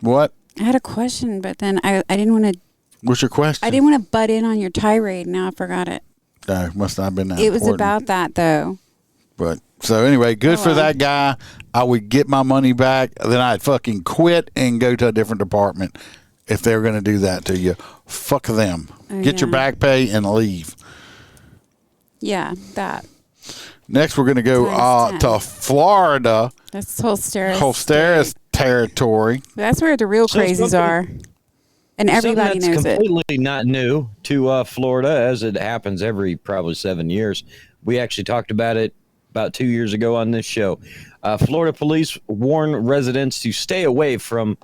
What? I had a question, but then I didn't want to. What's your question? I didn't want to butt in on your tirade. Now I forgot it. No, must not have been that. It was about that though. But so anyway, good for that guy. I would get my money back. Then I'd fucking quit and go to a different department if they were going to do that to you. Fuck them. Get your back pay and leave. Yeah, that. Next, we're going to go to Florida. That's Holsteris. Holsteris territory. That's where the real crazies are. And everybody knows it. It's completely not new to Florida, as it happens every probably 7 years. We actually talked about it about 2 years ago on this show. Florida police warn residents to stay away from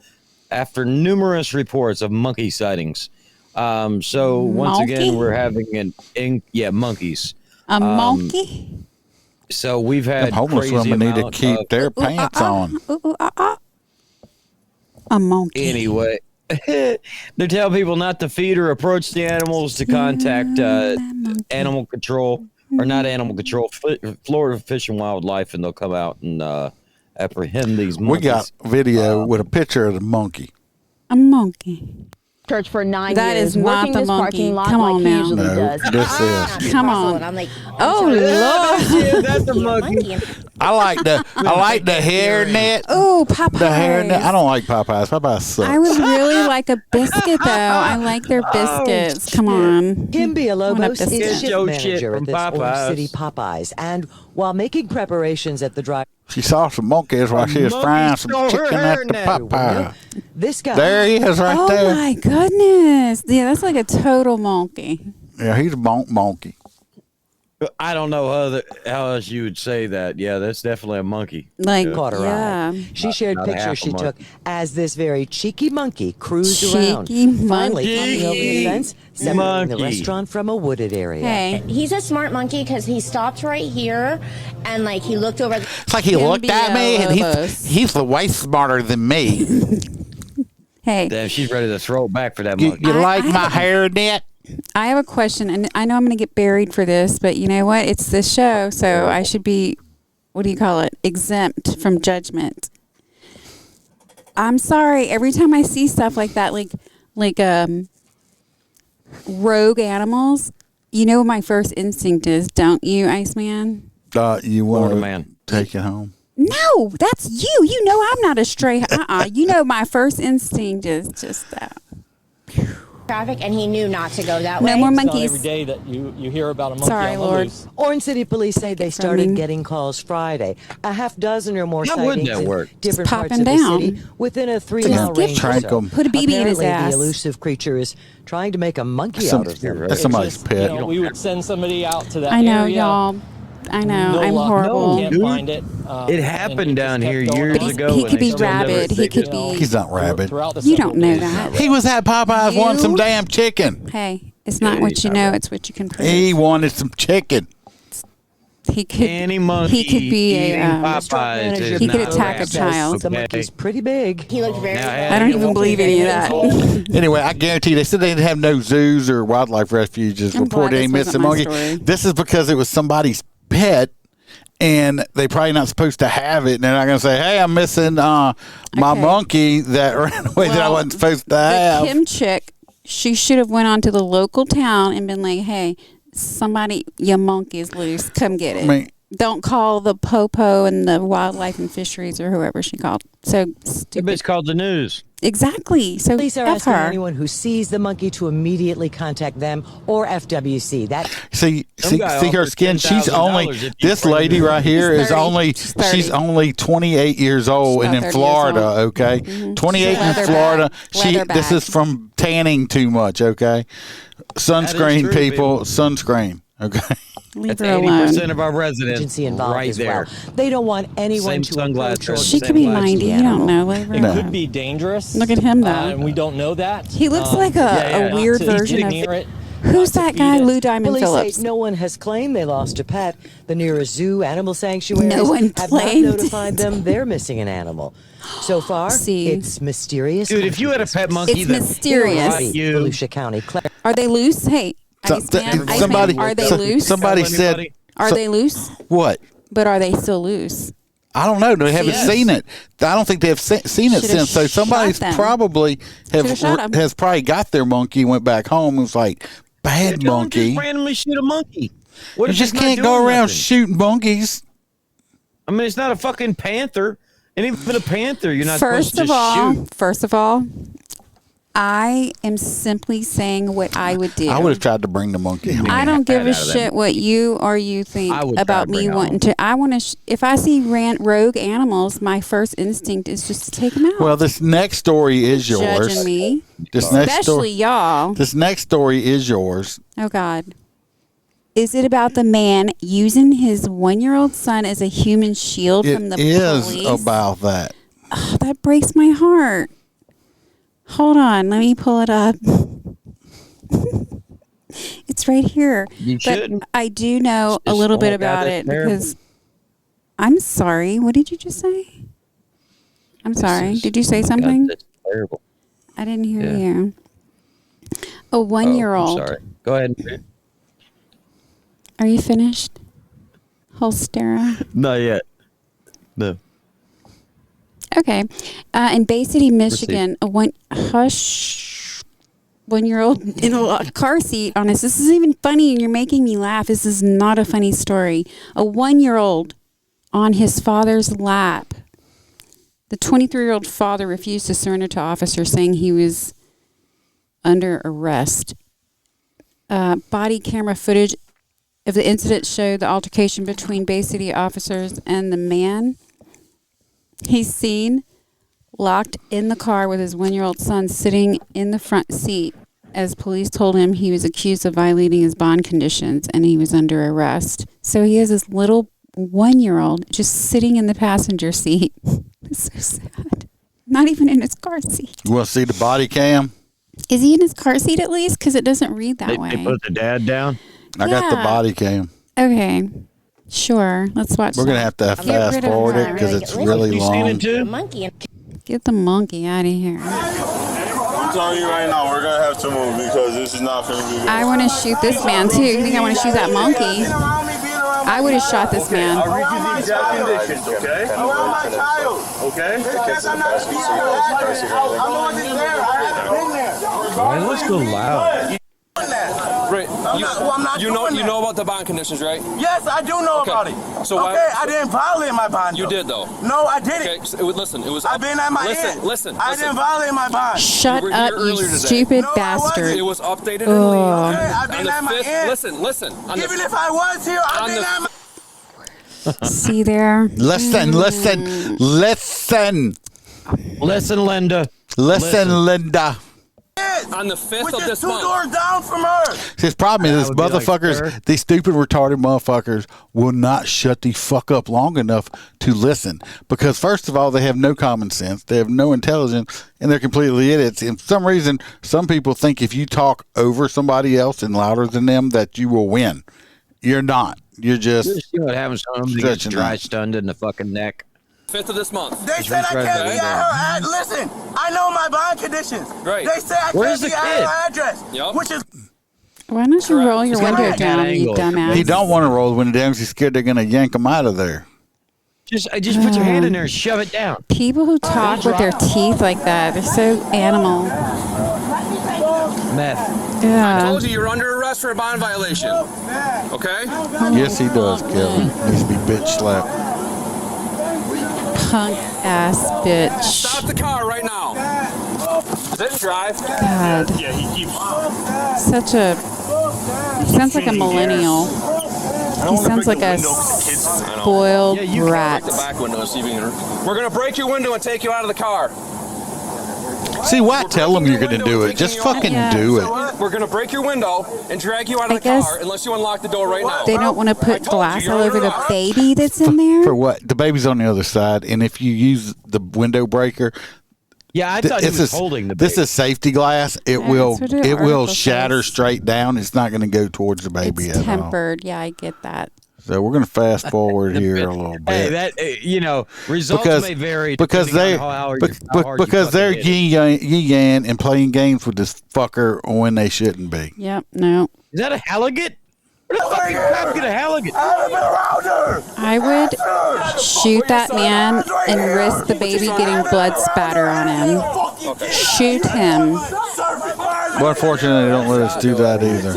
after numerous reports of monkey sightings. So once again, we're having monkeys. A monkey? So we've had homeless women need to keep their pants on. A monkey. Anyway, they're telling people not to feed or approach the animals, to contact animal control, or not animal control, Florida Fish and Wildlife, and they'll come out and apprehend these monkeys. We got video with a picture of the monkey. A monkey. Church for 9 that years. Is not working the this monkey. parking lot Come like on he now. usually does. This is. Come on. I'm like, oh Lord. That's a monkey. I like the hairnet. Oh, Popeyes. The hairnet. I don't like Popeyes. Popeyes sucks. I would really like a biscuit though. I like their biscuits. Come on. Kim Villalobos is shift Joe manager shit at from this Orange Popeyes. City Popeyes, and while making preparations at the drive, she saw some monkeys while she was frying some chicken at the Popeye. This guy. There he is right there. Oh my goodness. Yeah, that's like a total monkey. Yeah, he's a monkey. I don't know how else you would say that. Yeah, that's definitely a monkey. Like, caught her eye. She shared Not a half pictures she a took as this very cheeky monkey cruised around, Cheeky finally monkey. climbing over the fence, separating the Monkey. restaurant from a wooded area. Hey. He's a smart monkey because he stopped right here and like he looked over. It's like he looked at me and he's way smarter than me. Hey. Damn, she's ready to throw it back for that You monkey. like my hairnet? I have a question, and I know I'm going to get buried for this, but you know what? It's this show, so I should be, what do you call it, exempt from judgment. I'm sorry. Every time I see stuff like that, like rogue animals, you know what my first instinct is, don't you, Iceman? You want Florida to take it home? No, that's you. You know I'm not a stray. You know my first instinct is just that. Traffic, and he knew not to go that No way. more It's not monkeys. every day that you hear about a monkey Sorry, on the Lord. loose. Orange City police say they started getting calls Friday. A half dozen or more How would sightings that in work? different Just parts pop of him the down. city within a 3-mile Just range. Trank him. Put a BB in his Apparently, ass. the elusive creature is trying to make a monkey out of them. That's somebody's pet. You know, we would send somebody out to that I know, area. y'all. I know. No I'm luck. horrible. Can't Dude, find it. It happened down here years But ago. he and could they be still never rabid. He figured could it out. be. He's not rabid. You don't know that. He was at Popeyes wanting some damn chicken. Hey, it's not what you know; it's what you can prove. He wanted some chicken. He could. Any monkey He could be eating a. Popeyes is He could not attack a rabid, child. The okay? monkey's pretty big. He looked very. I don't even believe any of that. Anyway, I guarantee they said they didn't have no zoos or wildlife refuges I'm reporting any glad this missing wasn't my monkey. story. This is because it was somebody's pet, and they probably not supposed to have it. And they're not going to say, "Hey, I'm missing my monkey that ran away that I wasn't supposed to have." The Kim chick, she should have went on to the local town and been like, "Hey, somebody, your monkey's loose. Come get it." I mean, Don't call the Popo and the Wildlife and Fisheries or whoever she called. So stupid. It's called the news. Exactly. So Police are F asking her. anyone who sees the monkey to immediately contact them or FWC. That see her skin. She's only this lady right here is 30. only she's only 28 years old She's and about in 30 years Florida. old. Okay, 28 in Leather Florida. bag. This is from tanning too much. Okay, sunscreen, true, people, sunscreen. Okay. Leave That's her alone. 80% of our residents agency involved right as there. well. They don't want anyone Same to approach or sunglasses. She could be 90. You don't know. Leave her It alone. could be dangerous. Look at him, though. And we don't know that. He looks like a not weird to version get of. near it, Who's not to that guy, feed it. Lou Diamond Police Phillips? say no one has claimed they lost a pet. The nearest zoo, animal sanctuaries No one have claimed not notified it. them they're missing an animal. So far, See. it's mysterious. Dude, if you had a pet monkey, It's that mysterious. Volusia County. Are they loose? Hey, Iceman, somebody- are they so- loose? somebody said- Are they loose? What? But are they still loose? I don't know. They haven't seen it. I don't think they have seen it Should've since. So somebody's shot them. probably Should've shot 'em. has probably got their monkey, went back home, and was like, bad Don't monkey. just randomly shoot a monkey. What You if just it's not can't go doing around nothing? shooting monkeys. I mean, it's not a fucking panther. And even a panther, you're not First supposed to of just shoot. all, I am simply saying what I would do. I would have tried to bring the monkey home. I don't give a out of them. shit what you or you think I would try about to me bring it wanting home. to. I want to. If I see rogue animals, my first instinct is just to take them out. Well, this next story is yours. Judging me, This next especially story. y'all. This next story is yours. Oh God. Is it about the man using his 1-year-old son as a human shield from the It is police? about that. Oh, that breaks my heart. Hold on, let me pull it up. It's right here. You But shouldn't. I do know a Just- little bit oh, God, about that's it terrible. because I'm sorry. What did you just say? I'm sorry. Did you say something? God, that's terrible. I didn't hear Yeah. you. A Oh, 1-year-old. I'm sorry. Go ahead. Are you finished? Holstera. Not yet. No. Okay. In Bay City, Michigan, a 1-year-old in a car seat on his. This is even funny, and you're making me laugh. This is not a funny story. A 1-year-old on his father's lap. The 23-year-old father refused to surrender to officers, saying he was under arrest. Body camera footage of the incident showed the altercation between Bay City officers and the man he's seen locked in the car with his 1-year-old son sitting in the front seat as police told him he was accused of violating his bond conditions and he was under arrest. So he has this little 1-year-old just sitting in the passenger seat. It's so sad. Not even in his car seat. You want to see the body cam? Is he in his car seat at least? Because it doesn't read that way. They put the dad down. I got the Yeah. body cam. Okay. Sure. Let's watch We're going to that. have to Get fast rid of forward it her. because it's really You seen long. it too? Monkey. Get the monkey out of here. I'm telling you right now, we're gonna have to move because this is not gonna be good. I want to shoot this man too. You think I want to shoot that monkey? I would have shot this man. I'll read you the exact conditions, okay? Around my child. Okay? Because I'm not speaking I'm the one that's there. I haven't been there. Why is this so loud? Right. You know about the bond conditions, right? Yes, I do know about it. So why- okay, I didn't violate my bond. You though. did though. No, I didn't. Okay, so listen, it was. I've been at my listen, end. Listen, I didn't violate my bond. Shut You were up, here you earlier today. stupid No, I bastard. It was updated Oh. earlier. Okay, I've been On the at my 5th end. Listen. Even if I was here, I've on been the- at my See there? Listen. Mm. Listen, Linda. Listen, Linda. On the 5th which of is this 2 month. doors down from her. See, his problem is That these would be like motherfuckers, her. these stupid, retarded motherfuckers will not shut the fuck up long enough to listen. Because, first of all, they have no common sense, they have no intelligence, and they're completely idiots. And for some reason, some people think if you talk over somebody else and louder than them, that you will win. You're not. You're just. You see what happens to him? He gets stretching dry out. stunned in the fucking neck. 5th of this month. They said I right can't back be at her Listen, I know my bond conditions. Right. They say I Where's can't the be at kid? her address. Yup. Which is Why don't you roll your window Correct. down, you Angle. dumbass? He don't want to roll the window down because he's scared they're going to yank him out of there. Just put your hand in there and shove it down. People who talk with their teeth like that, they're so animal. Meth. Yeah. I told you you're under arrest for a bond violation. Okay? Yes, he does, Kevin. Needs to be bitch slapped. Punk ass bitch. Stop the car right now. Sit and drive. God. Yeah, he keeps. He sounds like a millennial. He sounds like a spoiled brat. The back window, see if you can... We're going to break your window and take you out of the car. See, why tell them you're going to do it? Just fucking do it. We're going to break your window and drag you out of the car unless you unlock the door right now. They don't want to put glass all over the baby that's in there? For what? The baby's on the other side, and if you use the window breaker... Yeah, I thought he was holding the baby. This is safety glass. It will shatter straight down. It's not going to go towards the baby at all. It's tempered. Yeah, I get that. So we're going to fast forward here a little bit. Hey, that results may vary because they're yee-yan and playing games with this fucker when they shouldn't be. Yep. No. Is that a Halligan? Where the fuck you get a Halligan? I would shoot that man and risk the baby getting blood spatter on him. Shoot him. Well, unfortunately, they don't let us do that either.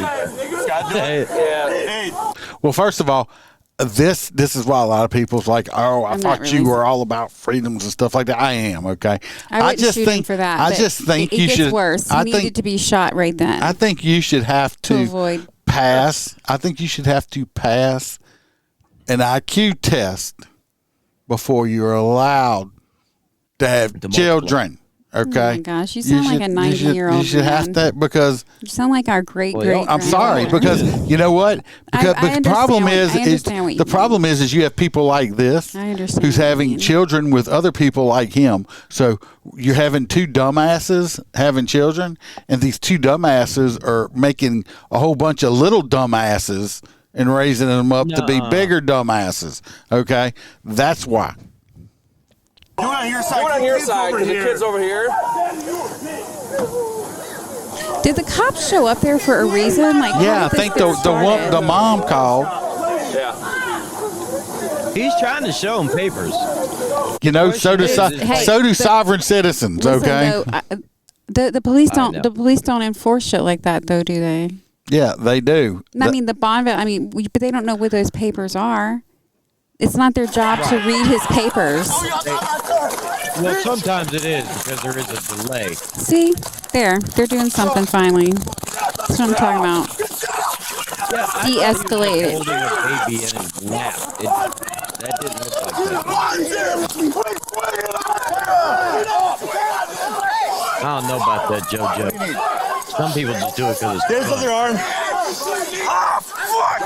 Well, first of all, this is why a lot of people's like, oh, I thought you were all about freedoms and stuff like that. I am, okay. I wouldn't shoot him for that. I just think it gets worse. He needed to be shot right then. I think you should have to avoid. I think you should have to pass an IQ test before you're allowed to have children. Okay. Oh my gosh, you sound like a 90-year-old. You should have that because you sound like our great. I'm sorry because you know what? Because the problem is you have people like this who's having children with other people like him. So you're having two dumbasses having children, and these two dumbasses are making a whole bunch of little dumbasses and raising them up to be bigger dumbasses. Okay, that's why. Do it on your side. Do it on your side, because the kid's over here. Did the cops show up there for a reason? Like, yeah, I think the mom called. Yeah. He's trying to show them papers. You know, so do sovereign citizens. Okay. Though, the police don't. The police don't enforce shit like that, though, do they? Yeah, they do. I mean, the bond. But they don't know what those papers are. It's not their job to read his papers. Well, sometimes it is because there is a delay. See? They're doing something finally. That's what I'm talking about. De-escalated. Holding a baby in his lap. That didn't look like that. I don't know about that, JoJo. Some people just do it because it's There's fun. other arm. Ah, fuck!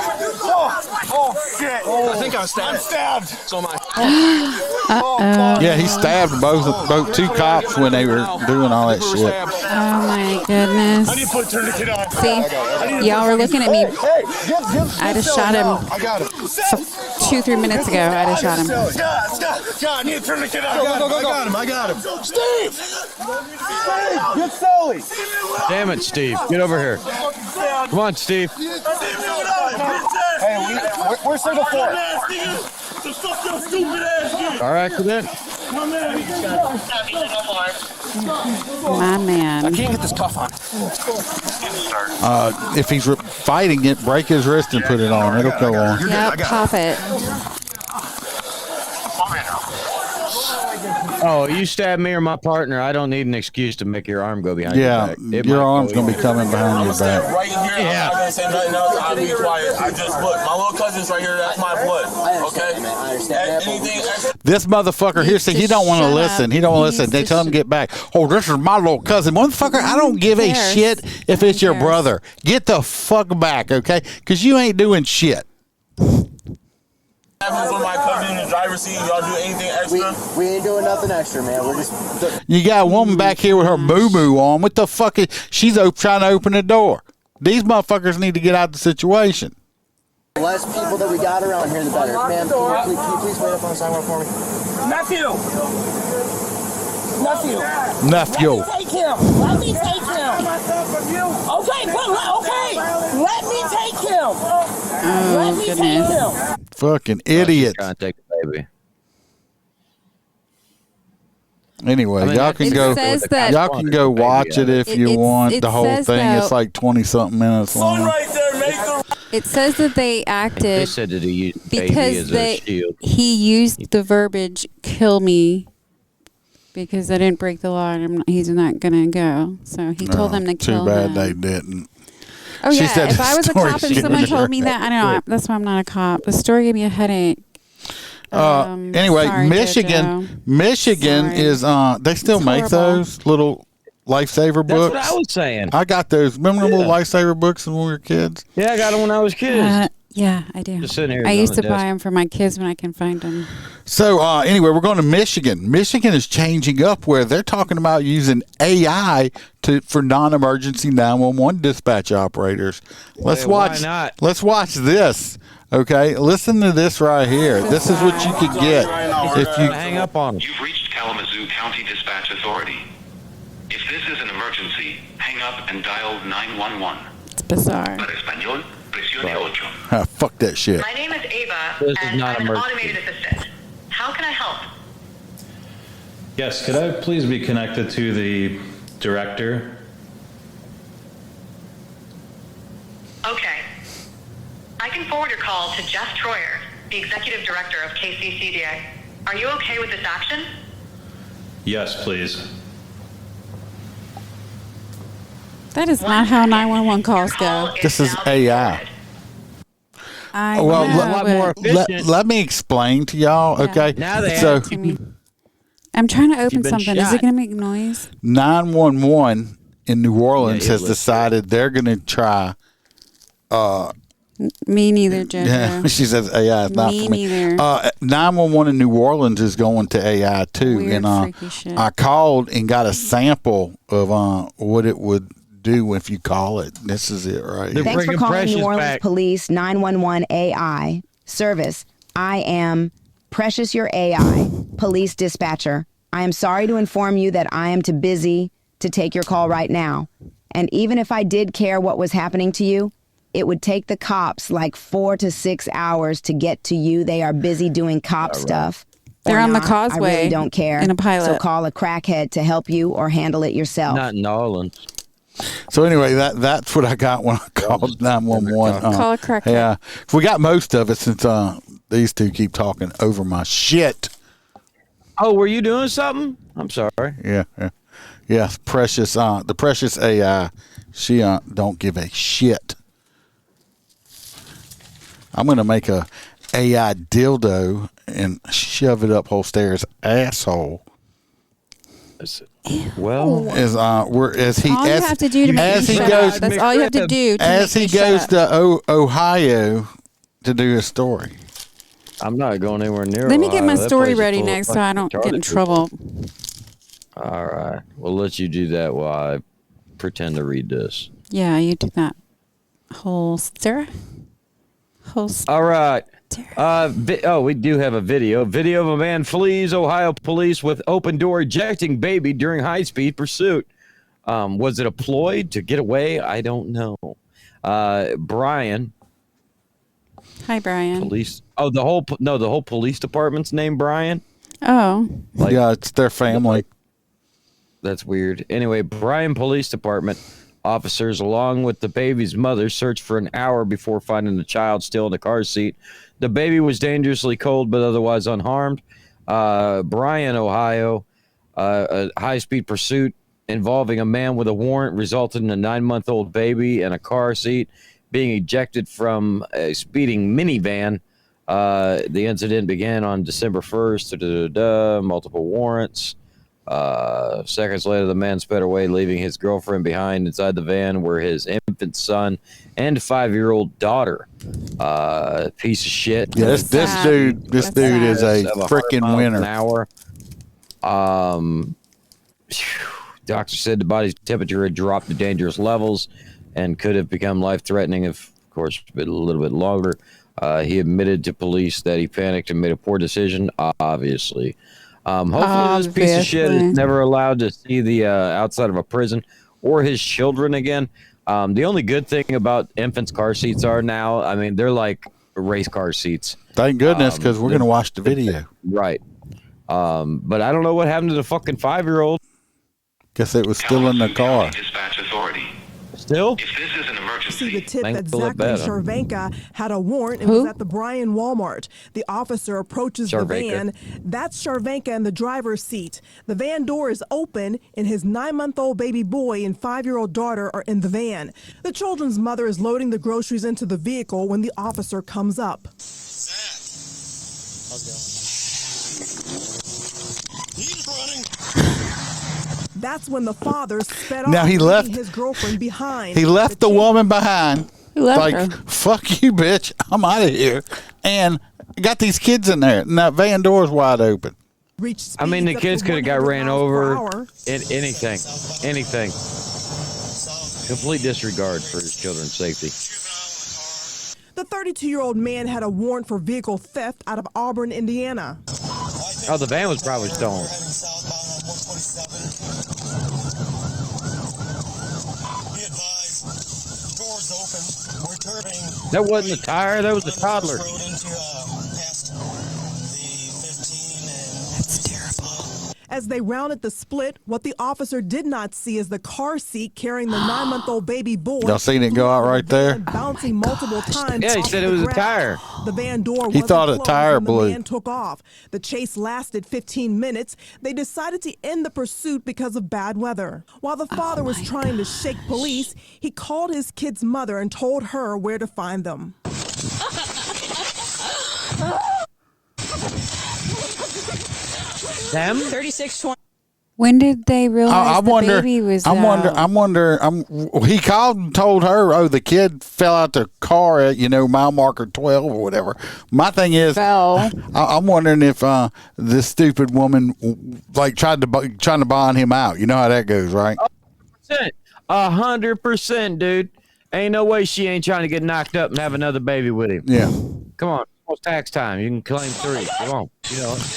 Oh, shit! I think I'm stabbed. I'm stabbed. So am I. Yeah, he stabbed both two cops when they were doing all that shit. Oh my goodness. I need to put a tourniquet on. See, y'all were looking at me. I just shot him. I got him. 2-3 minutes ago, I just shot him. Scott, I need to tourniquet on. I got him. Steve, get Sully. Damn it, Steve. Get over here. Come on, Steve. Hey, we're single four. Car accident? My man. I can't get this cuff on. If he's fighting it, break his wrist and put it on. It'll go on. Yep, pop it. Oh, you stabbed me or my partner. I don't need an excuse to make your arm go behind your back. Your arm's going to be coming behind your back. Right in here. Yeah. I'm not gonna say nothing else. I'll be quiet. I just look. My little cousin's right here. That's my blood. Okay. Anything extra? This motherfucker here, see, he don't want to listen. He don't want to listen. They tell him to get back. Oh, this is my little cousin. Motherfucker, I don't give a shit if it's your brother. Get the fuck back, okay? Because you ain't doing shit. For my cousin in the driver's seat, y'all do anything extra? We ain't doing nothing extra, man. We're just. You got a woman back here with her boo-boo on. What the fuck is... She's trying to open the door. These motherfuckers need to get out of the situation. The less people that we got around here, the better. Ma'am, can you please wait up on the sidewalk for me? Nephew! Nephew. Let me take him. Let me take him. Okay, let me take him. Oh, goodness. Fucking idiot. Trying to take the baby. Anyway, I mean, y'all can go. says that- Y'all can go watch it if you want. it The whole says, thing. though- It's like 20-something minutes long. It says that they acted They said that he used baby because as a shield. he used the verbiage "kill me" because I didn't break the law and he's not gonna go. So he told them to kill Too bad him. they didn't. Oh She yeah, said if the I was a story cop and she someone was told me that, I don't know. That's why I'm not a cop. The story gave me a headache. Anyway, sorry, Michigan Sorry. is they still It's make horrible. those little lifesaver That's books. what I was saying. I got those. Remember the little lifesaver books when we were kids? Yeah, I got them when I was kids. Yeah, I do. Just sitting here I on used the to buy desk. them for my kids when I can find them. So anyway, we're going to Michigan. Michigan is changing up where they're talking about using AI for non-emergency 911 dispatch operators. Let's Why watch. not? Let's watch this. Okay, listen to this right here. This is what you could get if you hang up on them. You've reached Kalamazoo County Dispatch Authority. If this is an emergency, hang up and dial 911. It's bizarre. Para español, presione 8. Fuck that shit. My name is Ava, This is and not I'm an emergency. automated assistant. How can I help? Yes, could I please be connected to the director? Okay. I can forward your call to Jeff Troyer, the executive director of KCCDA. Are you okay with this action? Yes, please. That is not how 911 calls go. This is AI. I Well, know, but- let me explain to y'all. Okay, Now they so have to me. I'm trying to open been something. Is shot. it going to make noise? 911 in New Orleans Yeah, it has looks decided they're going to try. Me neither, JoJo. Yeah, she says AI is not Me for me. neither. 911 in New Orleans is going to AI too, Weird, and freaky shit. I called and got a sample of what it would do if you call it. This is it right here. Thanks for calling New Orleans Police 911 AI service. I am Precious, your AI police dispatcher. I am sorry to inform you that I am too busy to take your call right now. And even if I did care what was happening to you, it would take the cops like 4 to 6 hours to get to you. They are busy doing cop stuff. They're Or on the not, causeway I really don't care. in a pilot. So call a crackhead to help you or handle it yourself. Not in New Orleans. So anyway, that's what I got when I called 911. Call a crackhead. Yeah, we got most of it since these two keep talking over my shit. Oh, were you doing something? I'm sorry. Yeah. Precious. The Precious AI. She don't give a shit. I'm gonna make a AI dildo and shove it up Holster's asshole. Well, as he all you have to do to make as me he shut goes up. That's all you have to do to as make he me goes shut up. to Ohio to do his story. I'm not going anywhere near. Let me get my Ohio. That story place is ready full of next so I don't fucking get in retarded trouble. people. All right, we'll let you do that while I pretend to read this. Yeah, you do that. Holster. All right. We do have a video. Video of a man flees Ohio police with open door ejecting baby during high-speed pursuit. Was it a ploy to get away? I don't know. Brian. Hi, Brian. Police. Oh, the whole police department's named Brian. Oh. Yeah, it's their family. That's weird. Anyway, Bryan Police Department officers, along with the baby's mother, searched for an hour before finding the child still in the car seat. The baby was dangerously cold but otherwise unharmed. Bryan, Ohio, a high-speed pursuit involving a man with a warrant resulted in a 9-month-old baby in a car seat being ejected from a speeding minivan. The incident began on December 1st. Multiple warrants. Seconds later, the man sped away, leaving his girlfriend behind. Inside the van were his infant son and 5-year-old daughter. Piece of shit. Yeah, this dude is a freaking winner. An hour. Doctor said the body's temperature had dropped to dangerous levels and could have become life-threatening if, of course, been a little bit longer. He admitted to police that he panicked and made a poor decision. Obviously. Hopefully this piece of shit is never allowed to see the outside of a prison or his children again. The only good thing about infants' car seats are now, I mean, they're like race car seats. Thank goodness, because we're going to watch the video. Right. But I don't know what happened to the fucking 5-year-old. Guess it was still in the car. Dispatch Authority. Still? If this is an emergency, See the tip that Thankful it Zachary better. Sharvanka had a warrant and was at the Bryan Walmart. The officer approaches the Sharvanka. van. That's Sharvanka in the driver's seat. The van door is open, and his 9-month-old baby boy and 5-year-old daughter are in the van. The children's mother is loading the groceries into the vehicle when the officer comes up. That's when the father sped Now off, he left- leaving his girlfriend behind. He left the woman behind. left Like, her. fuck you, bitch. I'm out of here. And got these kids in there. And that van door's wide open. I mean, the kids could have got ran over. Anything. Complete disregard for his children's safety. The 32-year-old man had a warrant for vehicle theft out of Auburn, Indiana. Oh, the van was probably stolen. That wasn't a tire, that was a toddler. As they rounded the split, what the officer did not see is the car seat carrying the 9-month-old baby boy. Y'all seen it go out right there? Bouncing multiple times. Yeah, he off said it the was a ground. tire. The van door He wasn't thought a closed tire when blew. The man took off. The chase lasted 15 minutes. They decided to end the pursuit because of bad weather. While the father was trying to shake police, he called his kid's mother and told her where to find them. Them? 3620. When did they realize the baby was out? He called and told her, oh, the kid fell out the car at, mile marker 12 or whatever. My thing is, I'm wondering if this stupid woman, trying to bond him out. You know how that goes, right? 100%, dude. Ain't no way she ain't trying to get knocked up and have another baby with him. Yeah. Come on. It's tax time. You can claim 3. Come on.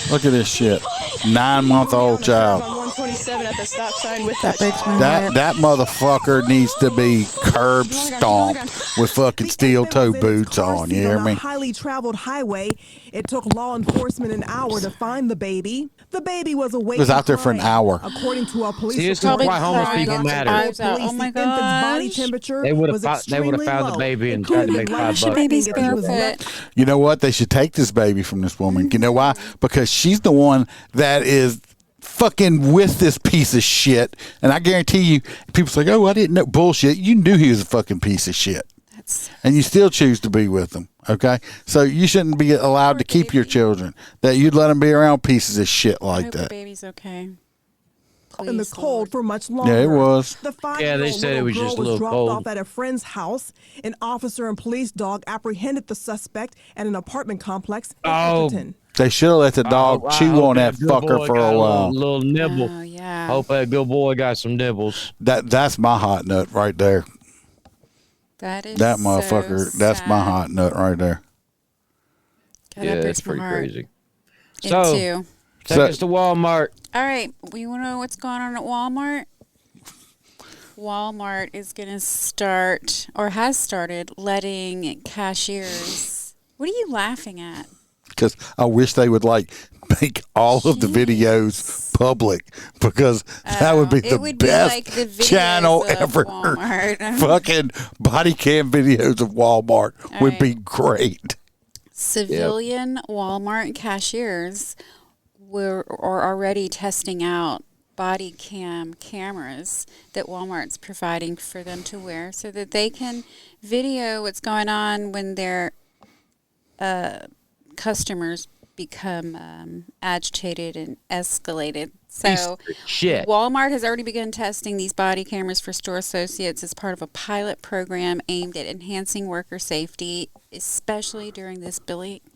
Look at this shit. 9-month-old child. 127 at the stop sign with That motherfucker needs to be curb stomped with fucking steel toe boots on. You hear On me? a highly traveled highway, it took law enforcement an hour to find the baby. The baby was awake. It was out there for an hour. According to a police See, this is why homeless people matter. Oh my the infant's body temperature They would was have extremely found low. the baby and It tried to couldn't make be $5 life-threatening bucks. Baby's if he was barefoot. left. You know what? They should take this baby from this woman. You know why? Because she's the one that is fucking with this piece of shit. And I guarantee you, people say, oh, I didn't know. Bullshit. You knew he was a fucking piece of shit. And you still choose to be with them. Okay? So you shouldn't be allowed to keep your children. That you'd let them be around pieces of shit like The that. baby's okay. In the cold for much longer. Yeah, it was. The Yeah, they said it was just a little dropped cold. off at a friend's house. An officer and police dog apprehended the suspect at an apartment complex in Edgerton. They should have let the dog chew on that fucker for a while. Little nibble. Oh, yeah. Hope that good boy got some nibbles. That's my hot nut right there. That is That motherfucker. so That's my sad. hot nut right there. God, Yeah, that that's breaks my pretty heart. crazy. It So, too. take us to Walmart. All right, we want to know what's going on at Walmart. Walmart is going to start, or has started, letting cashiers. What are you laughing at? Because I wish they would make all of the videos public, because that would be the would be best like the videos channel of ever. Walmart. Fucking body cam videos of Walmart All would right. be great. Civilian Walmart cashiers are already testing out body cam cameras that Walmart's providing for them to wear so that they can video what's going on when their customers become agitated and escalated. So Shit. Walmart has already begun testing these body cameras for store associates as part of a pilot program aimed at enhancing worker safety, especially during this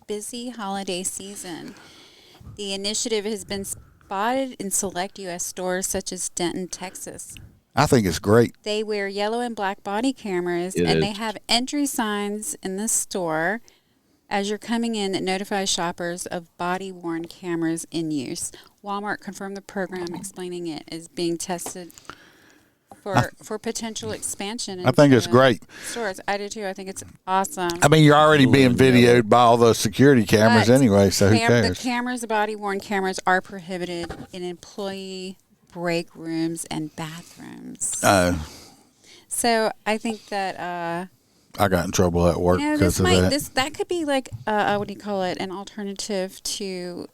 busy holiday season. The initiative has been spotted in select U.S. stores such as Denton, Texas. I think it's great. They wear yellow and black body cameras, It and they is. have entry signs in the store as you're coming in that notifies shoppers of body-worn cameras in use. Walmart confirmed the program, explaining it is being tested for potential expansion. I think it's into great. Stores, I do too. I think it's awesome. I mean, you're already being videoed by all the security cameras But anyway, so who The cares? cameras, the body-worn cameras, are prohibited in employee break rooms and bathrooms. So I think that I got in trouble at work because of that. That could be like what do you call it? An alternative to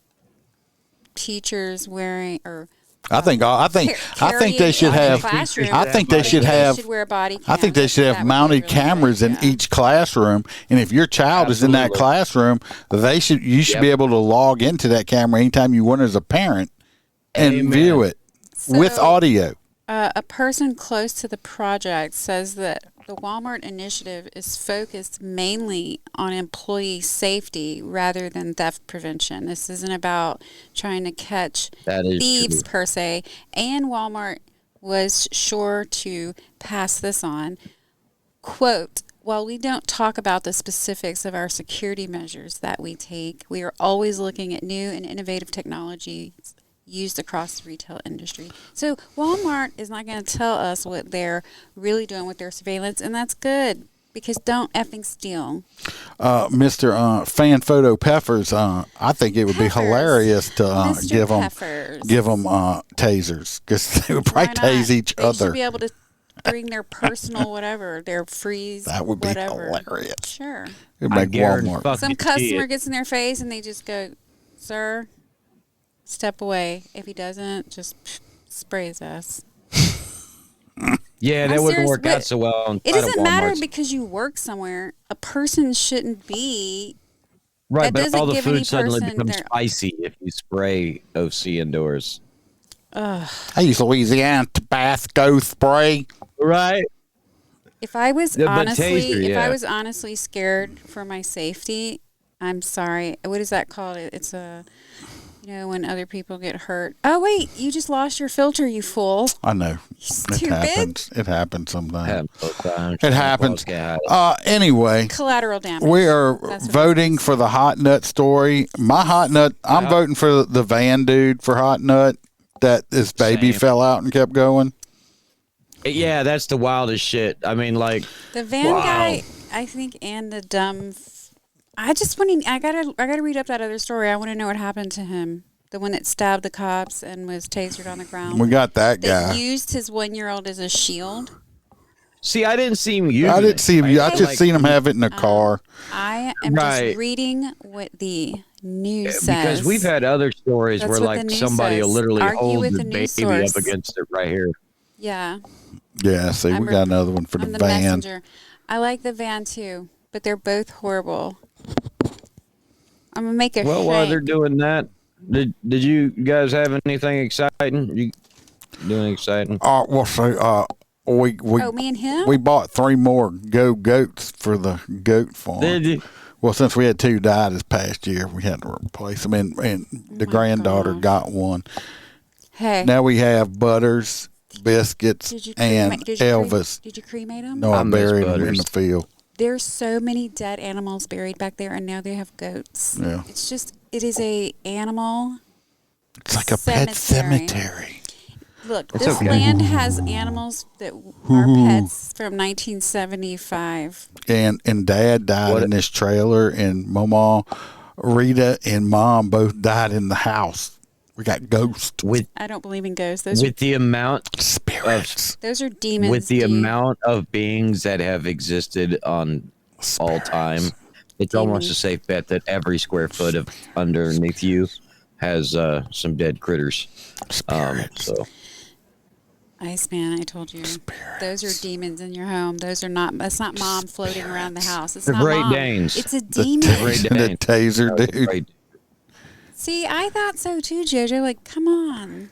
teachers wearing or. I think they should have. I think they should have. Wear a body cam. I think they should have mounted cameras in each classroom, and if your child is in that classroom, you should be able to log into that camera anytime you want as a parent and view it with audio. A person close to the project says that the Walmart initiative is focused mainly on employee safety rather than theft prevention. This isn't about trying to catch thieves per se. And Walmart was sure to pass this on. Quote, while we don't talk about the specifics of our security measures that we take, we are always looking at new and innovative technologies used across the retail industry. So Walmart is not going to tell us what they're really doing with their surveillance, and that's good because don't effing steal. Mr. Fan Photo Peppers, I think it would be hilarious to give them tasers because they would probably tase each other. They should be able to bring their personal whatever, their freeze. That would be whatever. hilarious. Sure. It'd make Walmart. Some customer gets in their face and they just go, "Sir, step away." If he doesn't, just spray his ass. Yeah, that wouldn't work out so well. It doesn't matter because you work somewhere. A person shouldn't be. Right, but all the food suddenly becomes spicy if you spray OC indoors. I use Louisiana Tabasco spray. Right. If I was honestly scared for my safety, I'm sorry. What is that called? It's when other people get hurt. Oh wait, you just lost your filter, you fool. I know. Stupid. It happens sometimes. It happens. Anyway. Collateral damage. We are voting for the hot nut story. My hot nut, I'm voting for the van dude for hot nut that this baby fell out and kept going. Yeah, that's the wildest shit. I mean, like the van guy, I think, and the dumb. I gotta read up that other story. I want to know what happened to him. The one that stabbed the cops and was tasered on the ground. We got that guy. That used his 1-year-old as a shield. See, I didn't see him using I didn't see him. I just seen him have it in the car. I am just reading what the news says. Because we've had other stories where like somebody will literally hold the baby up against it right here. Yeah. Yeah, see, we got another one for the van. Messenger. I like the van too, but they're both horrible. I'm going to make a while they're doing that, did you guys have anything exciting? You doing exciting? Me and him? We bought 3 more goats for the goat farm. Did you? Well, since we had 2 die this past year, we had to replace them, and the granddaughter got one. Hey. Now we have Butters, Biscuits, and Elvis. Did you cremate them? No, I buried them in the field. There's so many dead animals buried back there, and now they have goats. Yeah. It is a animal. It's like a pet cemetery. Look, this land has animals that are pets from 1975. And Dad died in this trailer, and Mama, Rita, and Mom both died in the house. We got ghosts. I don't believe in ghosts. The amount spirits. Those are demons. With the amount of beings that have existed on all time, it's almost a safe bet that every square foot of underneath you has some dead critters. Spirits. Iceman, I told you. Spirits. Those are demons in your home. That's not Mom floating around the house. It's the not Great Mom. Danes. It's a demon. The taser dude. See, I thought so too, JoJo. Like, come on.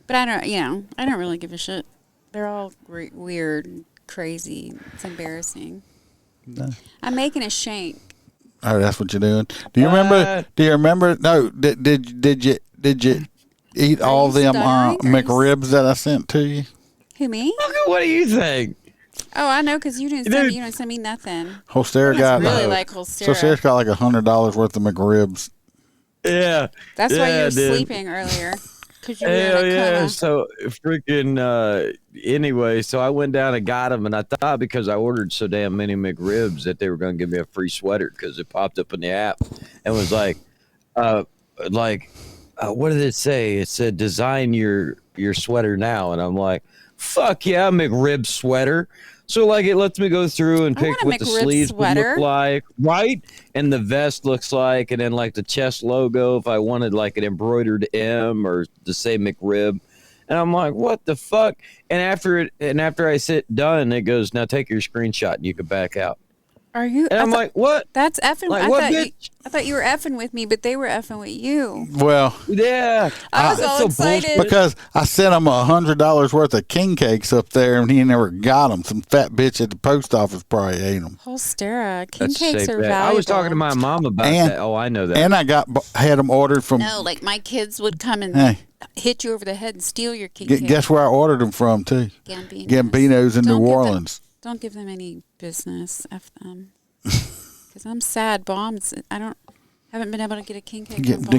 But I don't really give a shit. They're all weird, crazy. It's embarrassing. No. I'm making a shank. Oh, that's what you're doing. Do you remember? No. Did you eat all them McRibs that I sent to you? Who, me? What do you think? Oh, I know, because you didn't send me nothing. Holstera got Holstera's got like $100 worth of McRibs. Yeah. That's why you were sleeping earlier. Because you were in Hell a yeah. coma. So freaking anyway, so I went down and got them, and I thought because I ordered so damn many McRibs that they were going to give me a free sweater because it popped up in the app and was like what did it say? It said design your sweater now, and I'm like, fuck yeah, McRib sweater. So like it lets me go through and pick what the sleeves would look like, right? And the vest looks like, and then like the chest logo if I wanted like an embroidered M or to say McRib. And I'm like, what the fuck? And after I sit done, it goes, now take your screenshot and you can back out. Are you? And I'm like, what? That's effing. Like, I thought you were effing with me, but they were effing with you. Well, yeah, I was all excited because I sent him $100 worth of king cakes up there, and he never got them. Some fat bitch at the post office probably ate them. Holstera, king cakes are bet. valuable. I was talking to my mom about that. Oh, I know that. And I had them ordered from. No, like my kids would come and hit you over the head and steal your king cakes. Guess where I ordered them from too? Gambino's in New Orleans. Don't give them any business. F them. Because I'm sad. Bombs. Haven't been able to get a king cake. Ain't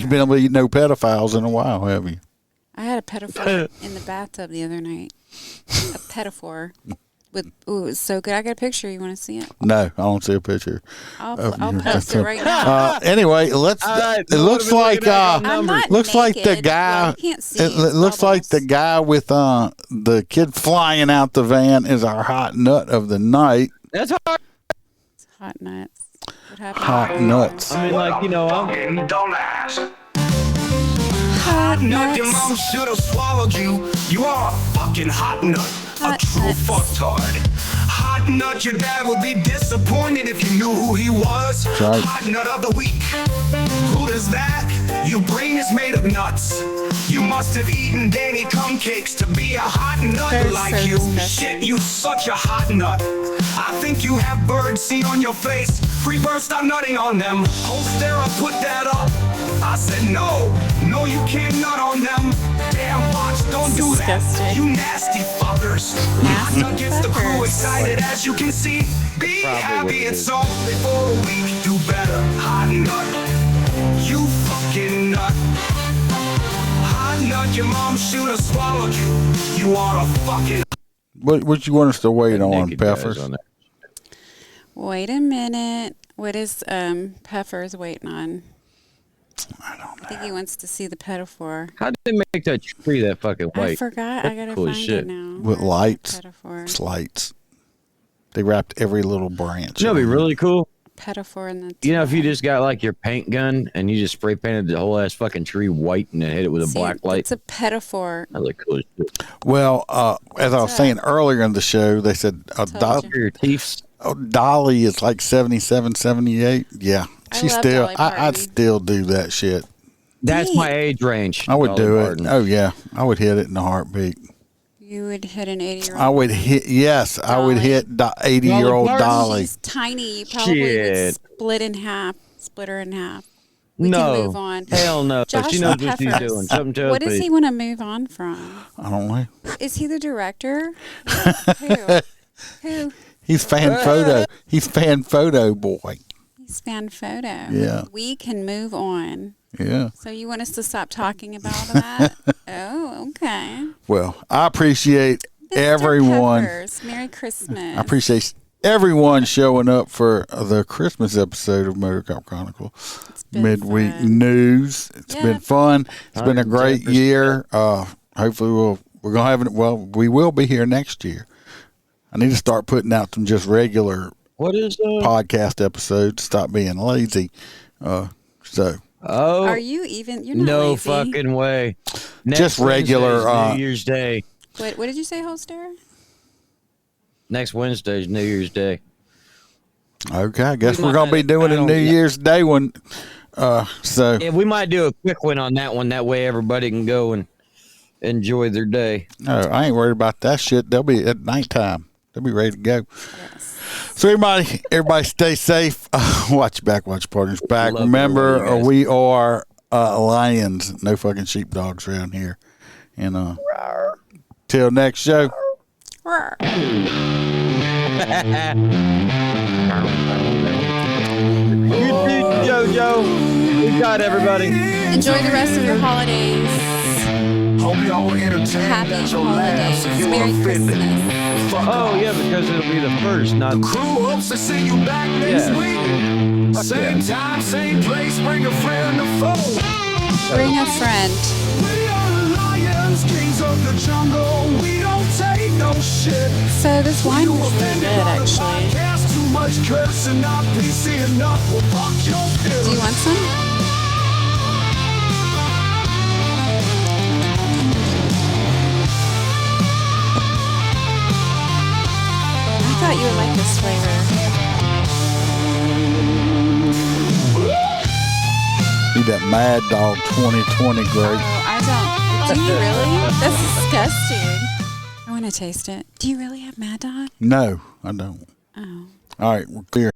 been able to eat no pedophiles in a while, have you? I had a pedophile in the bathtub the other night. A pedophile. It was so good. I got a picture. You want to see it? No, I don't see a picture. I'll post it right now. Anyway, it looks like the guy. You can't see. It looks like the guy with the kid flying out the van is our hot nut of the night. That's hot. Hot nuts. What happened? Hot nuts. I mean, like, Don't ask. Hot nut, your mom should have swallowed you. You are a fucking hot nut. A true fucktard. Hot nut, your dad would be disappointed if you knew who he was. Right. Hot nut of the week. Who does that? Your brain is made of nuts. You must have eaten Danny cum cakes to be a hot nut like you. Shit, you such a hot nut. I think you have birdseed on your face. Free birds, stop nutting on them. Holstera, put that up. I said no, you can't nut on them. Damn bots, don't do that. You nasty fuckers. Hot nut gets the crew excited, as you can see. Be happy, it's only for a week. Do better, hot nut. You fucking nut. Hot nut, your mom should have swallowed you. You are a fucking. What you want us to wait on, Peppers? Wait a minute. What is Peppers waiting on? I think he wants to see the pedophile. How did they make that tree that fucking white? I forgot. I gotta cool find shit. it now. With lights. It's lights. They wrapped every little branch. You know, it'd be really cool. Pedophile in the. You know, if you just got like your paint gun and you just spray painted the whole ass fucking tree white and then hit it with a black light. It's a pedophile. That look cool as shit. Well, as I was saying earlier in the show, they said your teeth. Dolly is like 77, 78. Yeah, I'd still do that shit. That's my age range. I would do it. Oh yeah, I would hit it in a heartbeat. You would hit an 80-year-old. I would hit. Yes, Dolly. I would hit 80-year-old Dolly. She's tiny. You probably would split her in half. We no, can move on. Hell no. Josh she knows what she's Peppers. doing. Something to What does he want to move on from? I don't know. Is he the director? Who? He's fan photo. He's fan photo boy. He's fan photo. Yeah. We can move on. Yeah. So you want us to stop talking about that? Oh, okay. Well, I appreciate everyone. Peppers, Merry Christmas. I appreciate everyone showing up for the Christmas episode of Motor Cop Chronicle. Midweek news. It's been fun. It's been a great year. Hopefully we're gonna have it. Well, we will be here next year. I need to start putting out some just regular podcast episodes. Stop being lazy. Are you even? You're not no lazy. fucking way. Just regular New Year's Day. What did you say, Holster? Next Wednesday is New Year's Day. Okay, I guess we're gonna be doing a New Year's Day one. So yeah, we might do a quick one on that one. That way everybody can go and enjoy their day. No, I ain't worried about that shit. They'll be at nighttime. They'll be ready to go. Yes. So everybody stay safe. Watch your back, watch your partner's back. Remember, we are lions, no fucking sheepdogs around here. And till next show. You too, JoJo. Good God, everybody. Enjoy the rest of your holidays. Hope y'all entertained at your last. If you offended, fuck Oh, yeah, because it'll be the first, not the crew hopes to see you back next week. Same time, same place. Bring a friend to foe. Bring a friend. We are the lions, kings of the jungle. We don't take no shit. So this wine was really good, actually. Too much cursing, not PC enough. Well, fuck your Do you want some? I thought you would like this flavor. Need that Mad Dog 2020 grape. Oh, I don't. Do you really? That's disgusting. I want to taste it. Do you really have Mad Dog? No, I don't. Oh. All right, we're clear.